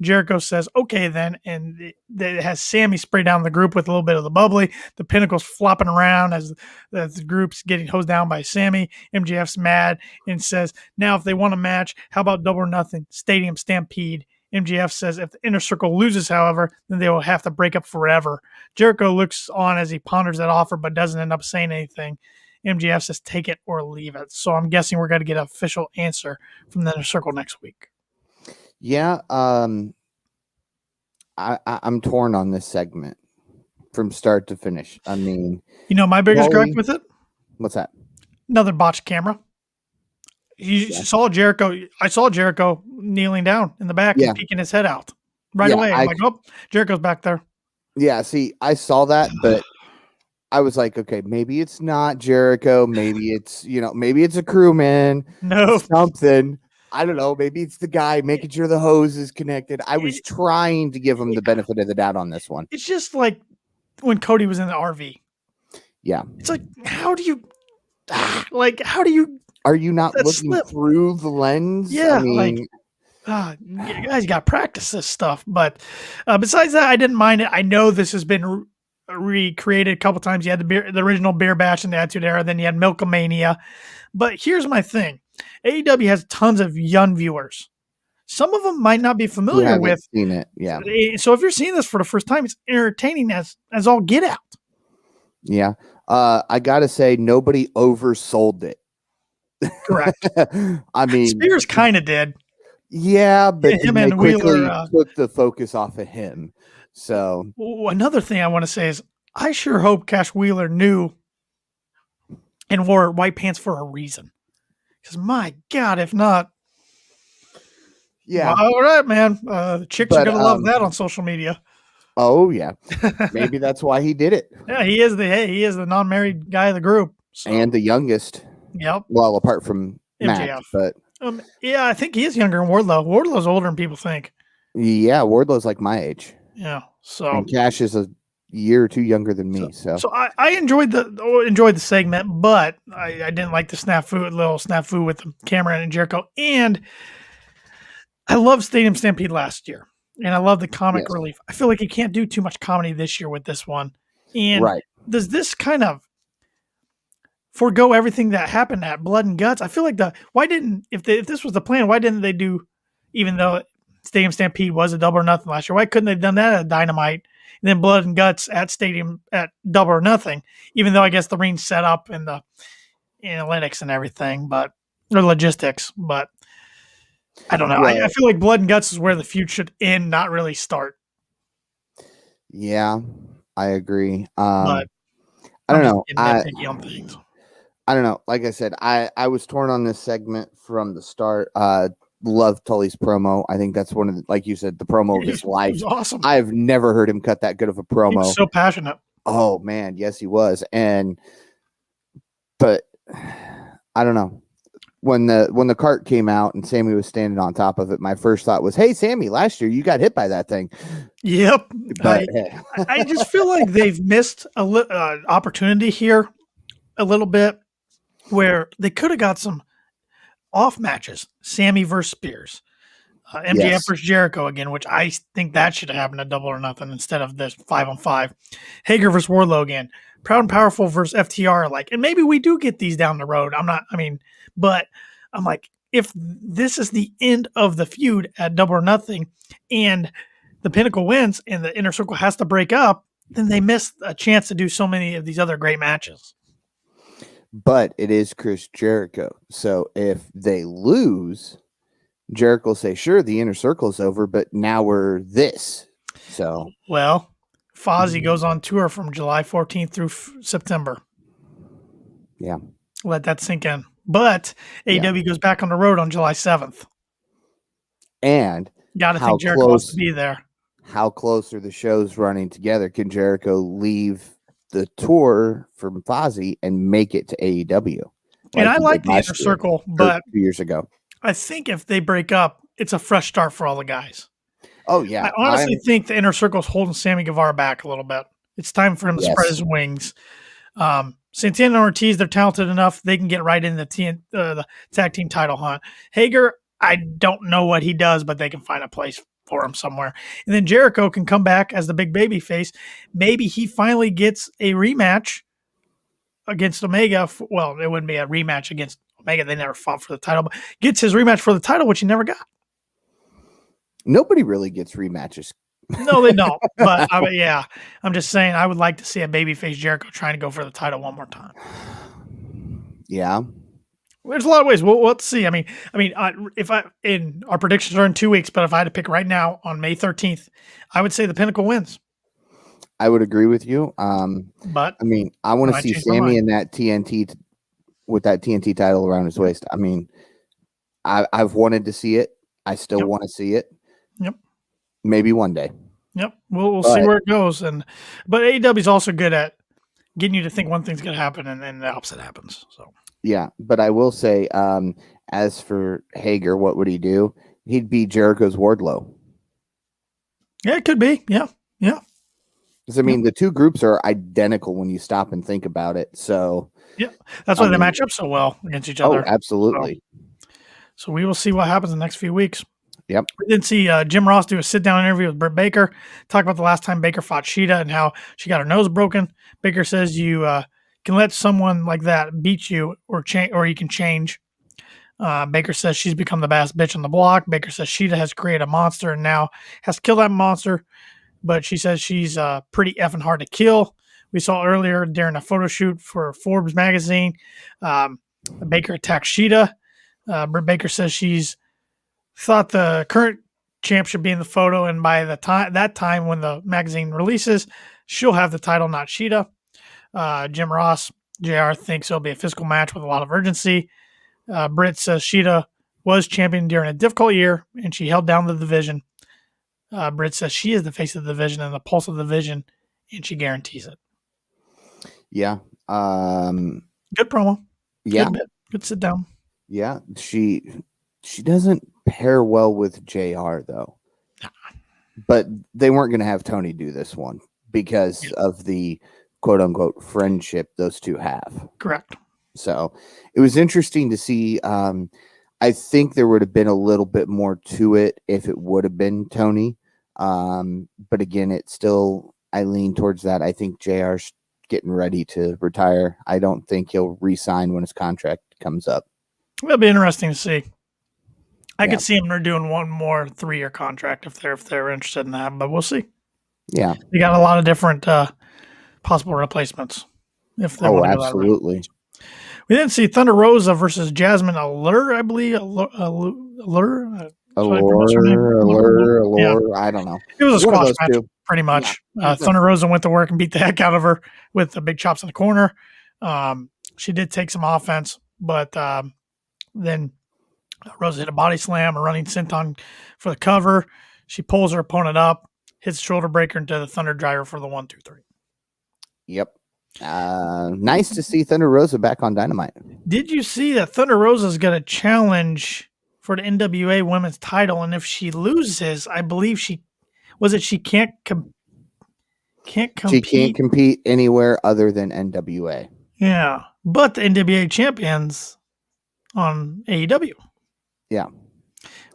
Jericho says, okay, then. And it has Sammy spray down the group with a little bit of the bubbly. The Pinnacle's flopping around as the group's getting hosed down by Sammy. MJF's mad and says, now if they want a match, how about Double or Nothing? Stadium Stampede. MJF says if the Inner Circle loses, however, then they will have to break up forever. Jericho looks on as he ponders that offer but doesn't end up saying anything. MJF says take it or leave it. So I'm guessing we're going to get an official answer from the Inner Circle next week. Yeah, I'm torn on this segment from start to finish. I mean, my biggest gripe with it? What's that? Another botched camera. I saw Jericho kneeling down in the back and peeking his head out. right Yeah, away. I'm like, oh, Jericho's back there. Yeah, see, I saw that, but I was like, okay, maybe it's not Jericho. Maybe it's, maybe it's a crewman. No, Something. I don't know. Maybe it's the guy making sure the hose is connected. I was trying to give him the benefit of the doubt on this one. it's just like when Cody was in the RV. Yeah. It's like, how do you Are you not that looking slip? through the lens? Yeah, I mean, you guys got to practice this stuff. But besides that, I didn't mind it. I know this has been recreated a couple times. You had the original Beer Bash in the Attitude Era, then you had Milkamania. But here's my thing: AEW has tons of young viewers. Some of them might not be who familiar haven't with. seen it? Yeah. So if you're seeing this for the first time, it's entertaining as all get out. Yeah. I gotta say, nobody oversold it. Correct. I mean, Spears kind of did. Yeah, but him they and quickly Wheeler, took the focus off of him. So Another thing I want to say is I sure hope Cash Wheeler knew and wore white pants for a reason. Because my God, if not, yeah. well, all right, man. Chicks are gonna love that on social media. Oh yeah, maybe that's why he did it. Yeah, he is the non-married guy of the group, so. And the youngest. Yep. Well, apart from MJF. Matt, but yeah, I think he is younger than Wardlow. Wardlow's older than people think. Yeah, Wardlow's like my age. Yeah. So and Cash is a year or two younger than me. So I enjoyed the segment, but I didn't like the little snafu with the Cameron and Jericho. And I love Stadium Stampede last year, and I love the comic relief. I feel like you can't do too much comedy this year with this one. And does this kind of forego everything that happened at Blood and Guts? I feel like if this was the plan, why didn't they do, even though Stadium Stampede was a Double or Nothing last year, why couldn't they have done that at Dynamite and then Blood and Guts at Double or Nothing? Even though I guess the ring's set up and the analytics and everything, or logistics, but I don't know. I feel like Blood and Guts is where the feud should end, not really start. Yeah, I agree. But I don't know. I don't know. Like I said, I was torn on this segment from the start. Love Tully's promo. I think that's one of the, like you said, the promo of his life. It was awesome. I've never heard him cut that good of a promo. He was so passionate. Oh man, yes he was. But I don't know. When the cart came out and Sammy was standing on top of it, my first thought was, "Hey, Sammy, last year you got hit by that thing." Yep. But I just feel like they've missed a opportunity here a little bit where they could have got some off matches. Sammy versus Spears, MJF versus Jericho again, which I think that should have happened at Double or Nothing instead of this 5-on-5. Hager versus Wardlow again. Proud and Powerful versus FTR, and maybe we do get these down the road. But I'm like, if this is the end of the feud at Double or Nothing and the Pinnacle wins and the Inner Circle has to break up, then they missed a chance to do so many of these other great matches. But it is Chris Jericho. So if they lose, Jericho will say, sure, the Inner Circle is over, but now we're this. So, well, Fozzy goes on tour from July 14th through September. Yeah. Let that sink in. But AEW goes back on the road on July 7th. And got to think Jericho wants to be there. How close are the shows running together? Can Jericho leave the tour from Fozzy and make it to AEW? And I like the Inner Circle, but 2 years ago, I think if they break up, it's a fresh start for all the guys. Oh, yeah. I honestly think the Inner Circle is holding Sammy Guevara back a little bit. It's time for him to spread his wings. Santana and Ortiz, they're talented enough. They can get right in the tag team title hunt. Hager, I don't know what he does, but they can find a place for him somewhere. And then Jericho can come back as the big baby face. Maybe he finally gets a rematch against Omega. Well, it wouldn't be a rematch against Omega. They never fought for the title, but gets his rematch for the title, which he never got. Nobody really gets rematches. No, they don't. But I'm just saying I would like to see a babyface Jericho trying to go for the title one more time. Yeah. There's a lot of ways. We'll see. If our predictions are in 2 weeks, but if I had to pick right now on May 13th, I would say the Pinnacle wins. I would agree with you. But I want to see Sammy in that TNT with that TNT title around his waist. I've wanted to see it. I still want to see it. Yep. Maybe one day. Yep, we'll see where it goes. But AEW is also good at getting you to think one thing's going to happen and then the opposite happens. So yeah, but I will say, as for Hager, what would he do? He'd be Jericho's Wardlow. yeah, it could be. Yeah. Because I mean, the two groups are identical when you stop and think about it. So yeah, that's why they match up so well against each other. Oh, absolutely. So we will see what happens in the next few weeks. Yep. We did see Jim Ross do a sit-down interview with Britt Baker, talk about the last time Baker fought Sheeta and how she got her nose broken. Baker says you can let someone like that beat you or you can change. Baker says she's become the baddest bitch on the block. Baker says Sheeta has created a monster and now has to kill that monster, but she says she's pretty effing hard to kill. We saw earlier during a photo shoot for Forbes magazine, Baker attacked Sheeta. Britt Baker says she's thought the current champ should be in the photo, and by the time when the magazine releases, she'll have the title, not Sheeta. Jim Ross, JR, thinks it'll be a physical match with a lot of urgency. Britt says Sheeta was champion during a difficult year, and she held down the division. Britt says she is the face of the division and the pulse of the division, and she guarantees it. Yeah. Good promo. Yeah. Good sit down. Yeah. She doesn't pair well with JR though. But they weren't going to have Tony do this one because of the quote unquote friendship those two have. Correct. So it was interesting to see. I think there would have been a little bit more to it if it would have been Tony. But again, it's still, I lean towards that. I think JR's getting ready to retire. I don't think he'll re-sign when his contract comes up. It'll be interesting to see. I could see him doing one more 3-year contract if they're interested in that, but we'll see. Yeah. They got a lot of different possible replacements. If they want to do absolutely. That right. We didn't see Thunder Rosa versus Jasmine Allure, I believe. Allure. I don't know. It was a squash match, pretty much. Yeah. Thunder Rosa went to work and beat the heck out of her with the big chops in the corner. She did take some offense, but then Rosa hit a body slam, a running senton for the cover. She pulls her opponent up, hits shoulder breaker into the Thunder Driver for the 1-2-3. Yep. Nice to see Thunder Rosa back on Dynamite. Did you see that Thunder Rosa is going to challenge for the NWA Women's title, and if she loses, I believe she can't compete. She can't compete anywhere other than NWA. Yeah, but the NWA champions on AEW. Yeah.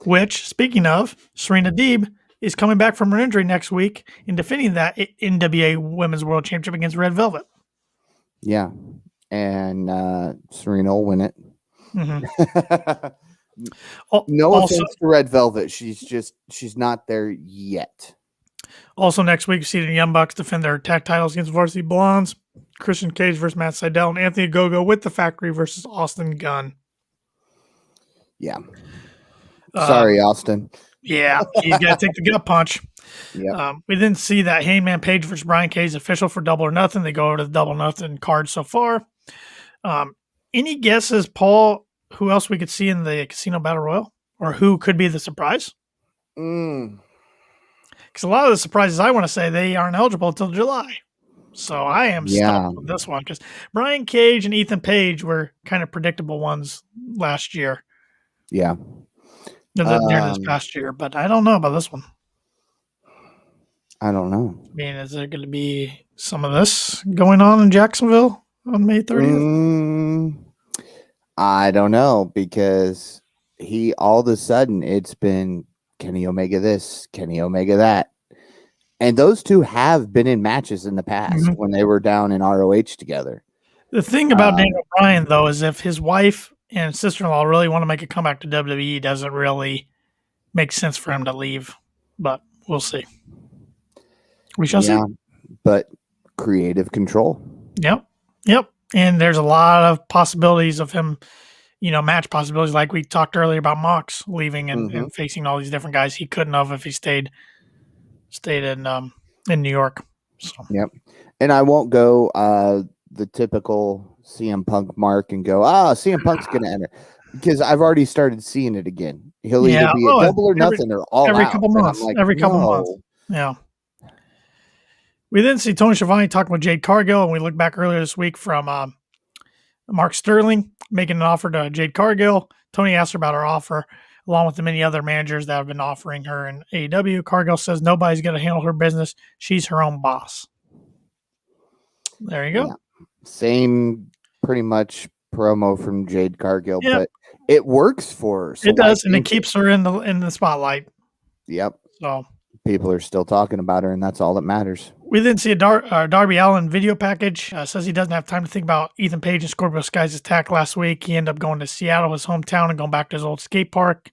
Which, speaking of, Serena Deeb is coming back from her injury next week and defending that NWA Women's World Championship against Red Velvet. Yeah, and Serena will win it. Mm-hmm. No offense to Red Velvet. She's not there yet. Also next week, you see the Young Bucks defend their tag titles against Varsity Blondes, Christian Cage versus Matt Sydal, and Anthony Ogogo with the Factory versus Austin Gunn. Yeah. Sorry, Austin. Yeah, he's got to take the gut punch. Yeah. We didn't see that Hangman Page versus Brian Cage official for Double or Nothing. They go over to the Double or Nothing card so far. Any guesses, Paul, who else we could see in the Casino Battle Royal? Or who could be the surprise? Because a lot of the surprises I want to say, they aren't eligible until July. So I am stuck with this one. Because Brian Cage and Ethan Page were kind of predictable ones last year. Yeah. During this past year. But I don't know about this one. I don't know. I mean, is there going to be some of this going on in Jacksonville on May 30th? I don't know, because all of a sudden it's been Kenny Omega this, Kenny Omega that. And those two have been in matches in the past when they were down in ROH together. The thing about Daniel Bryan, though, is if his wife and sister-in-law really want to make a comeback to WWE, it doesn't really make sense for him to leave. But we'll see. We shall see. But creative control. Yep. And there's a lot of possibilities of him, match possibilities. Like we talked earlier about Mox leaving and facing all these different guys he couldn't have if he stayed in New York. So. Yep. And I won't go the typical CM Punk mark and go, CM Punk's going to enter. Because I've already started seeing it again. He'll either be a double or nothing or all every out. couple And months. I'm like, Every couple months. Yeah. We then see Tony Schiavone talking with Jade Cargill, and we look back earlier this week from Mark Sterling making an offer to Jade Cargill. Tony asked her about her offer, along with the many other managers that have been offering her in AEW. Cargill says nobody's going to handle her business. She's her own boss. There you go. Yeah. Same pretty much promo from Jade Cargill, but it works for her. So it does, and it keeps her in the spotlight. Yep. So people are still talking about her, and that's all that matters. We then see a Darby Allin video package. Says he doesn't have time to think about Ethan Page and Scorpio Sky's attack last week. He ended up going to Seattle, his hometown, and going back to his old skate park.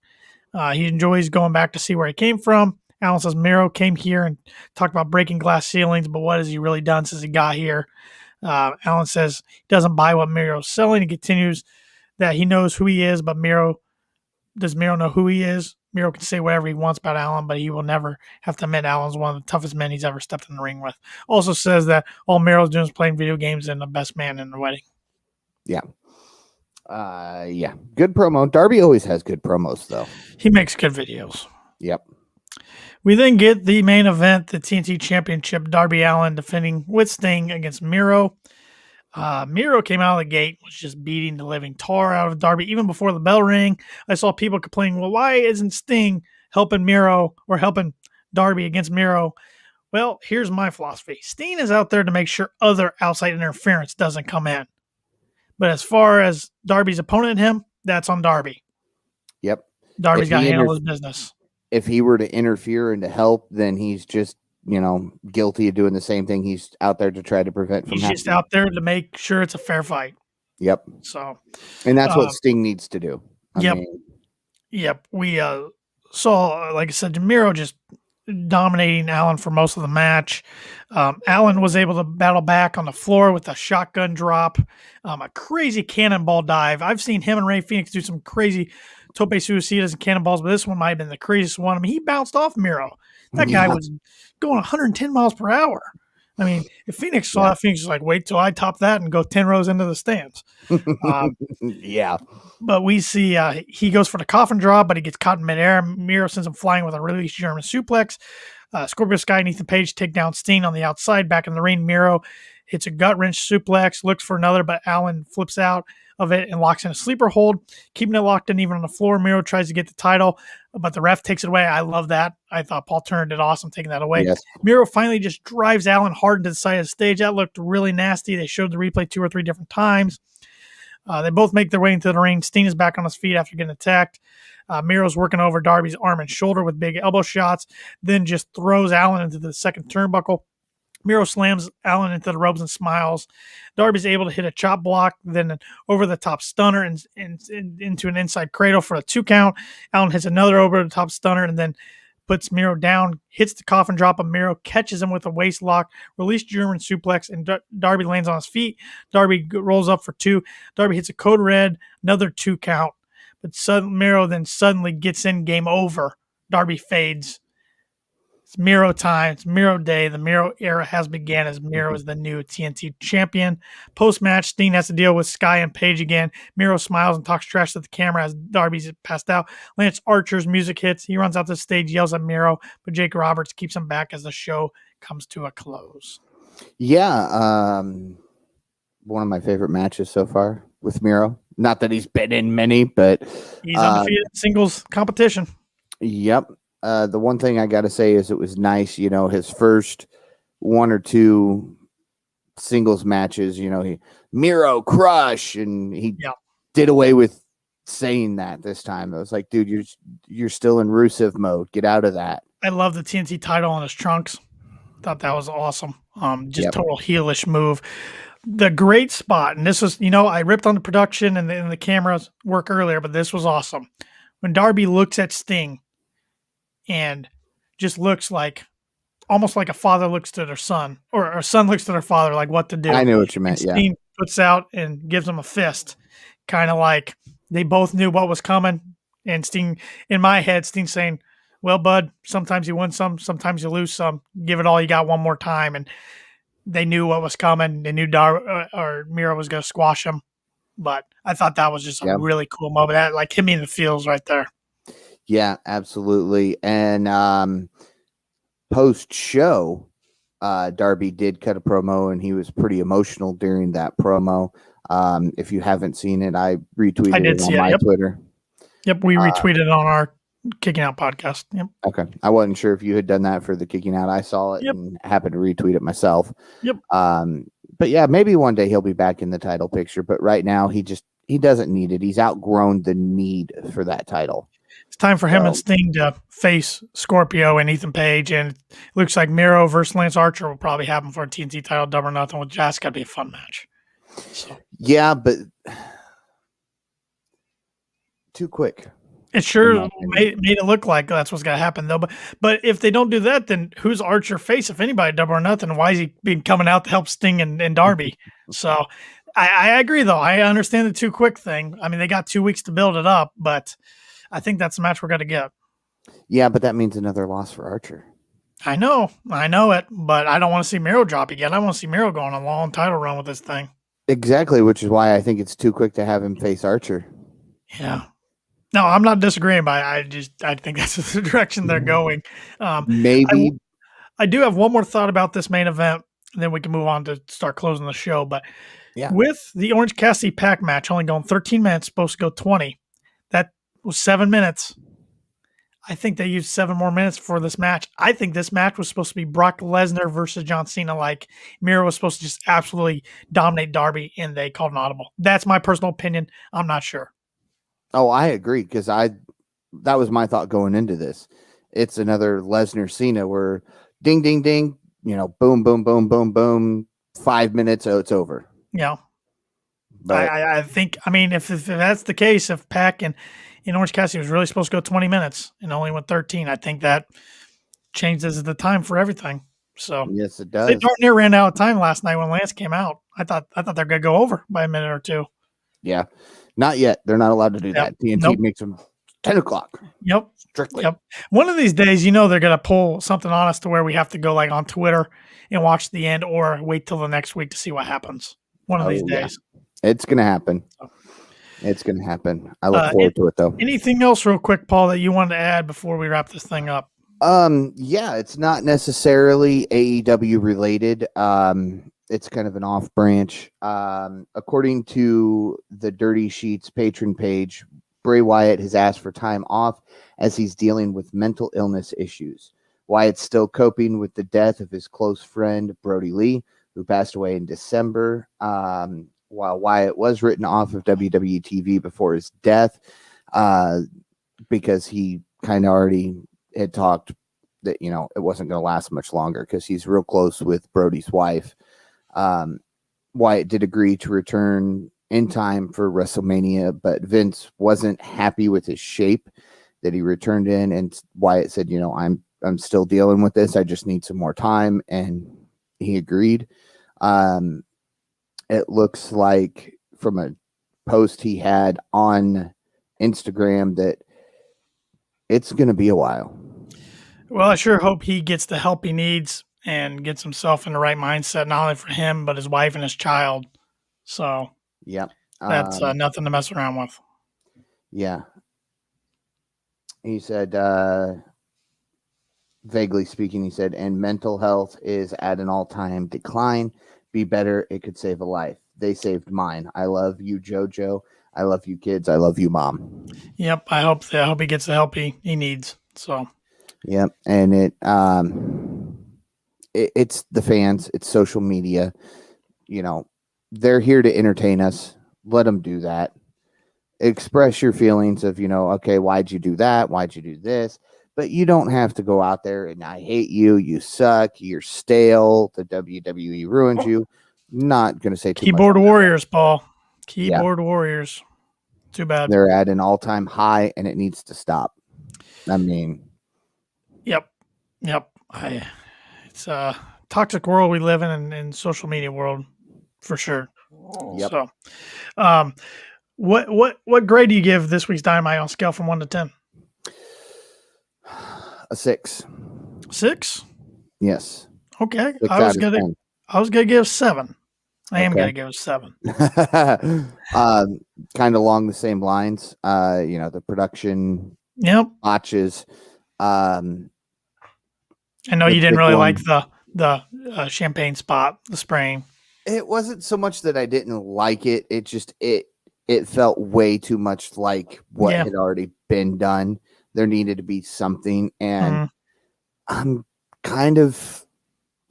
He enjoys going back to see where he came from. Allin says Miro came here and talked about breaking glass ceilings, but what has he really done since he got here? Allin says he doesn't buy what Miro's selling. He continues that he knows who he is, but does Miro know who he is? Miro can say whatever he wants about Allin, but he will never have to admit Allin's one of the toughest men he's ever stepped in the ring with. Also says that all Miro's doing is playing video games and the best man in the wedding. Yeah. Yeah. Good promo. Darby always has good promos, though. He makes good videos. Yep. We then get the main event, the TNT Championship, Darby Allin defending with Sting against Miro. Miro came out of the gate, was just beating the living tar out of Darby. Even before the bell rang, I saw people complaining, well, why isn't Sting helping Miro or helping Darby against Miro? Well, here's my philosophy. Sting is out there to make sure other outside interference doesn't come in. But as far as Darby's opponent and him, that's on Darby. Yep. Darby's got to handle his business. If he were to interfere and to help, then he's just, guilty of doing the same thing he's out there to try to prevent from happening. He's just out there to make sure it's a fair fight. Yep. So, and that's what Sting needs to do. Yep. We saw, like I said, Miro just dominating Allin for most of the match. Allin was able to battle back on the floor with a shotgun drop, a crazy cannonball dive. I've seen him and Ray Phoenix do some crazy tope suicidas and cannonballs, but this one might have been the craziest one. I mean, he bounced off Miro. That guy was going 110 miles per hour. I mean, if Phoenix saw that, Phoenix was like, wait till I top that and go 10 rows into the stands. Yeah. But we see he goes for the coffin drop, but he gets caught in midair. Miro sends him flying with a release German suplex. Scorpio Sky and Ethan Page take down Sting on the outside. Back in the ring, Miro hits a gut wrench suplex, looks for another, but Allin flips out of it and locks in a sleeper hold, keeping it locked in even on the floor. Miro tries to get the title, but the ref takes it away. I love that. I thought Paul Turner did awesome taking that away. Yes. Miro finally just drives Allin hard into the side of the stage. That looked really nasty. They showed the replay 2 or 3 different times. They both make their way into the ring. Sting is back on his feet after getting attacked. Miro's working over Darby's arm and shoulder with big elbow shots, then just throws Allin into the second turnbuckle. Miro slams Allin into the ropes and smiles. Darby's able to hit a chop block, then an over-the-top stunner and into an inside cradle for a 2 count. Allin hits another over-the-top stunner and then puts Miro down, hits the coffin drop, and Miro catches him with a waist lock, released German suplex, and Darby lands on his feet. Darby rolls up for 2. Darby hits a code red, another 2 count. But Miro then suddenly gets in, game over. Darby fades. It's Miro time. It's Miro day. The Miro era has begun as Miro is the new TNT champion. Post-match, Sting has to deal with Sky and Page again. Miro smiles and talks trash to the camera as Darby's passed out. Lance Archer's music hits. He runs out the stage, yells at Miro, but Jake Roberts keeps him back as the show comes to a close. Yeah, one of my favorite matches so far with Miro. Not that he's been in many, but he's undefeated in singles competition. Yep. The one thing I got to say is it was nice, his first 1 or 2 singles matches, Miro crush, and he did away with saying that this time. It was like, dude, you're still in Rusev mode. Get out of that. I love the TNT title on his trunks. Thought that was awesome. Total heelish move. The great spot, and this was, I ripped on the production and the camera's work earlier, but this was awesome. When Darby looks at Sting and just looks like almost like a father looks to their son or a son looks to their father, like what to do. I knew what you meant. Sting puts out and gives him a fist, kind of like they both knew what was coming. And Sting, in my head, Sting's saying, well, bud, sometimes you win some, sometimes you lose some. Give it all you got one more time. And they knew what was coming. They knew or Miro was going to squash him. But I thought that was just a really cool moment. That like hit me in the feels right there. Yeah, absolutely. And post show, Darby did cut a promo, and he was pretty emotional during that promo. If you haven't seen it, I retweeted it on my Twitter. Yep, we retweeted on our Kicking Out podcast. Yep. Okay. I wasn't sure if you had done that for the Kicking Out. I saw it and happened to retweet it myself. Yep. But yeah, maybe one day he'll be back in the title picture. But right now, he doesn't need it. He's outgrown the need for that title. It's time for him and Sting to face Scorpio and Ethan Page, and it looks like Miro versus Lance Archer will probably happen for a TNT title, Double or Nothing. With Jazz, got to be a fun match. So. Yeah, but too quick. It sure made it look like that's what's going to happen, though. But if they don't do that, then who's Archer face, if anybody, Double or Nothing? Why is he been coming out to help Sting and Darby? So I agree, though. I understand the too quick thing. I mean, they got 2 weeks to build it up, but I think that's the match we're going to get. Yeah, but that means another loss for Archer. I know it, but I don't want to see Miro drop again. I want to see Miro go on a long title run with this thing. Exactly, which is why I think it's too quick to have him face Archer. Yeah. No, I'm not disagreeing, but I think that's the direction they're going. Maybe. I do have one more thought about this main event, and then we can move on to start closing the show. But with the Orange Cassidy Pac match only going 13 minutes, supposed to go 20, that was 7 minutes. I think they used 7 more minutes for this match. I think this match was supposed to be Brock Lesnar versus John Cena. Like Miro was supposed to just absolutely dominate Darby, and they called an audible. That's my personal opinion. I'm not sure. Oh, I agree, because that was my thought going into this. It's another Lesnar Cena where ding, ding, ding, boom, boom, boom, boom, boom, 5 minutes, it's over. Yeah. But I think, if that's the case, if Pac and Orange Cassidy was really supposed to go 20 minutes and only went 13, I think that changes the time for everything. So yes, it does. They darn near ran out of time last night when Lance came out. I thought they're going to go over by a minute or two. Yeah. Not yet. They're not allowed to do that. TNT makes them 10 o'clock. Yep. Strictly. Yep. One of these days, they're going to pull something on us to where we have to go like on Twitter and watch the end or wait till the next week to see what happens. One of these days. It's going to happen. It's going to happen. I look forward to it, though. Anything else real quick, Paul, that you wanted to add before we wrap this thing up? Yeah, it's not necessarily AEW related. It's kind of an off branch. According to the Dirty Sheets patron page, Bray Wyatt has asked for time off as he's dealing with mental illness issues. Wyatt's still coping with the death of his close friend, Brody Lee, who passed away in December. While Wyatt was written off of WWE TV before his death, because he kind of already had talked that, it wasn't going to last much longer because he's real close with Brody's wife. Wyatt did agree to return in time for WrestleMania, but Vince wasn't happy with his shape that he returned in, and Wyatt said, I'm still dealing with this. I just need some more time, and he agreed. It looks like from a post he had on Instagram that it's going to be a while. Well, I sure hope he gets the help he needs and gets himself in the right mindset, not only for him, but his wife and his child. So, that's nothing to mess around with. Yeah. He said, vaguely speaking, he said, and mental health is at an all-time decline. Be better. It could save a life. They saved mine. I love you, JoJo. I love you, kids. I love you, Mom. Yep. I hope he gets the help he needs. So, yep. And it's the fans. It's social media. They're here to entertain us. Let them do that. Express your feelings of, okay, why'd you do that? Why'd you do this? But you don't have to go out there and I hate you. You suck. You're stale. The WWE ruined you. Not going to say too Keyboard much Warriors, Paul. Keyboard Warriors. Too bad. They're at an all-time high and it needs to stop. I mean. Yep. It's a toxic world we live in social media world for sure. Yep. So, what grade do you give this week's Dynamite on a scale from 1 to 10? A 6. 6? Yes. Okay. 6 I I was going to give 7. I am Okay. going to give it 7. Kind of along the same lines. The production Yep. botches. I know The you didn't big really one. like the champagne spot, the spraying. It wasn't so much that I didn't like it. It just it felt way too much like what Yeah. had already been done. There needed to be something, and I'm kind of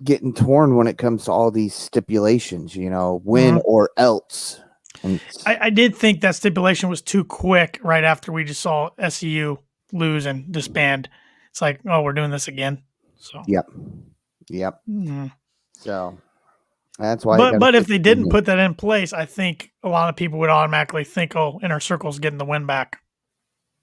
getting torn when it comes to all these stipulations. Win or else. And I did think that stipulation was too quick right after we just saw SCU lose and disband. It's like, oh, we're doing this again. So yep. mhm. So that's why. But if they didn't put that in place, I think a lot of people would automatically think, oh, Inner Circle's getting the win back.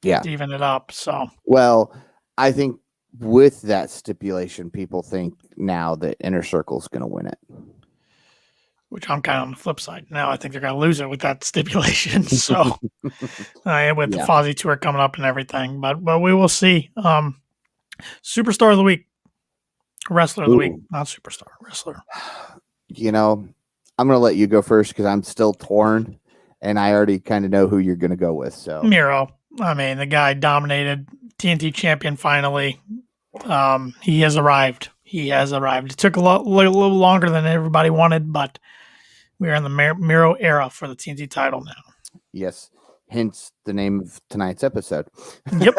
Yeah. To even it up. So well, I think with that stipulation, people think now that Inner Circle's going to win it. Which I'm kind of on the flip side. Now I think they're going to lose it with that stipulation. So with the Fozzy tour coming up and everything, but we will see. Superstar of the week, wrestler of the week, not superstar, wrestler. I'm going to let you go first because I'm still torn, and I already kind of know who you're going to go with. So Miro. I mean, the guy dominated, TNT champion finally. He has arrived. It took a little longer than everybody wanted, but we are in the Miro era for the TNT title now. Yes. Hence the name of tonight's episode. Yep.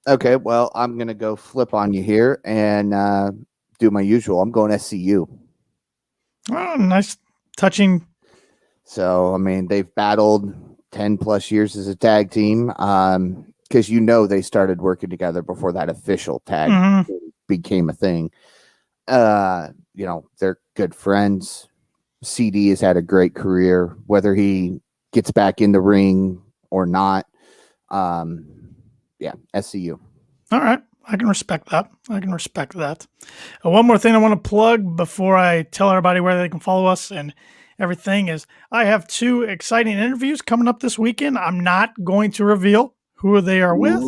Okay. Well, I'm going to go flip on you here and do my usual. I'm going SCU. Oh, nice touching. So, I mean, they've battled 10 plus years as a tag team. Because they started working together before that official tag became a thing. They're good friends. CD has had a great career, whether he gets back in the ring or not. SCU. All right. I can respect that. One more thing I want to plug before I tell everybody where they can follow us and everything is I have 2 exciting interviews coming up this weekend. I'm not going to reveal who they are with,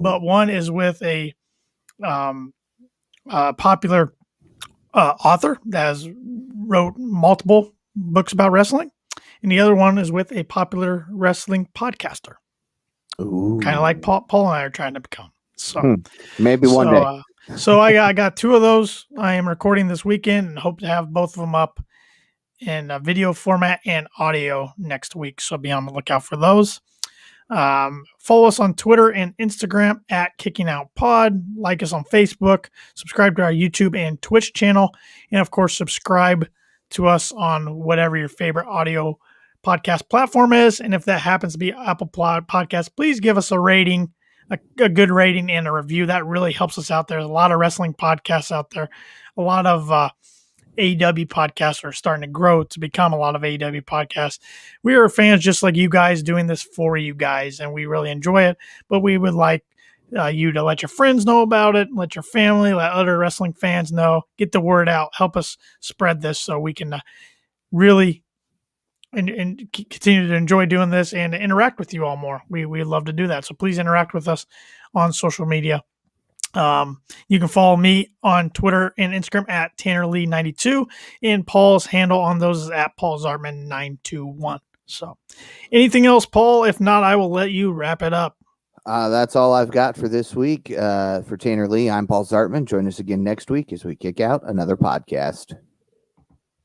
but one is with a popular author that has wrote multiple books about wrestling, and the other one is with a popular wrestling podcaster, kind of like Paul and I are trying to become. So maybe one day. So I got 2 of those. I am recording this weekend and hope to have both of them up in a video format and audio next week. So be on the lookout for those. Follow us on Twitter and Instagram at Kicking Out Pod. Like us on Facebook. Subscribe to our YouTube and Twitch channel. And of course, subscribe to us on whatever your favorite audio podcast platform is. And if that happens to be Apple Podcast, please give us a rating, a good rating and a review. That really helps us out. There's a lot of wrestling podcasts out there. A lot of AEW podcasts are starting to grow to become a lot of AEW podcasts. We are fans just like you guys doing this for you guys, and we really enjoy it. But we would like you to let your friends know about it, let your family, let other wrestling fans know, get the word out, help us spread this so we can really and continue to enjoy doing this and interact with you all more. We love to do that. So please interact with us on social media. You can follow me on Twitter and Instagram at TannerLee92, and Paul's handle on those is at PaulZartman921. So anything else, Paul? If not, I will let you wrap it up. That's all I've got for this week. For Tanner Lee, I'm Paul Zartman. Join us again next week as we kick out another podcast.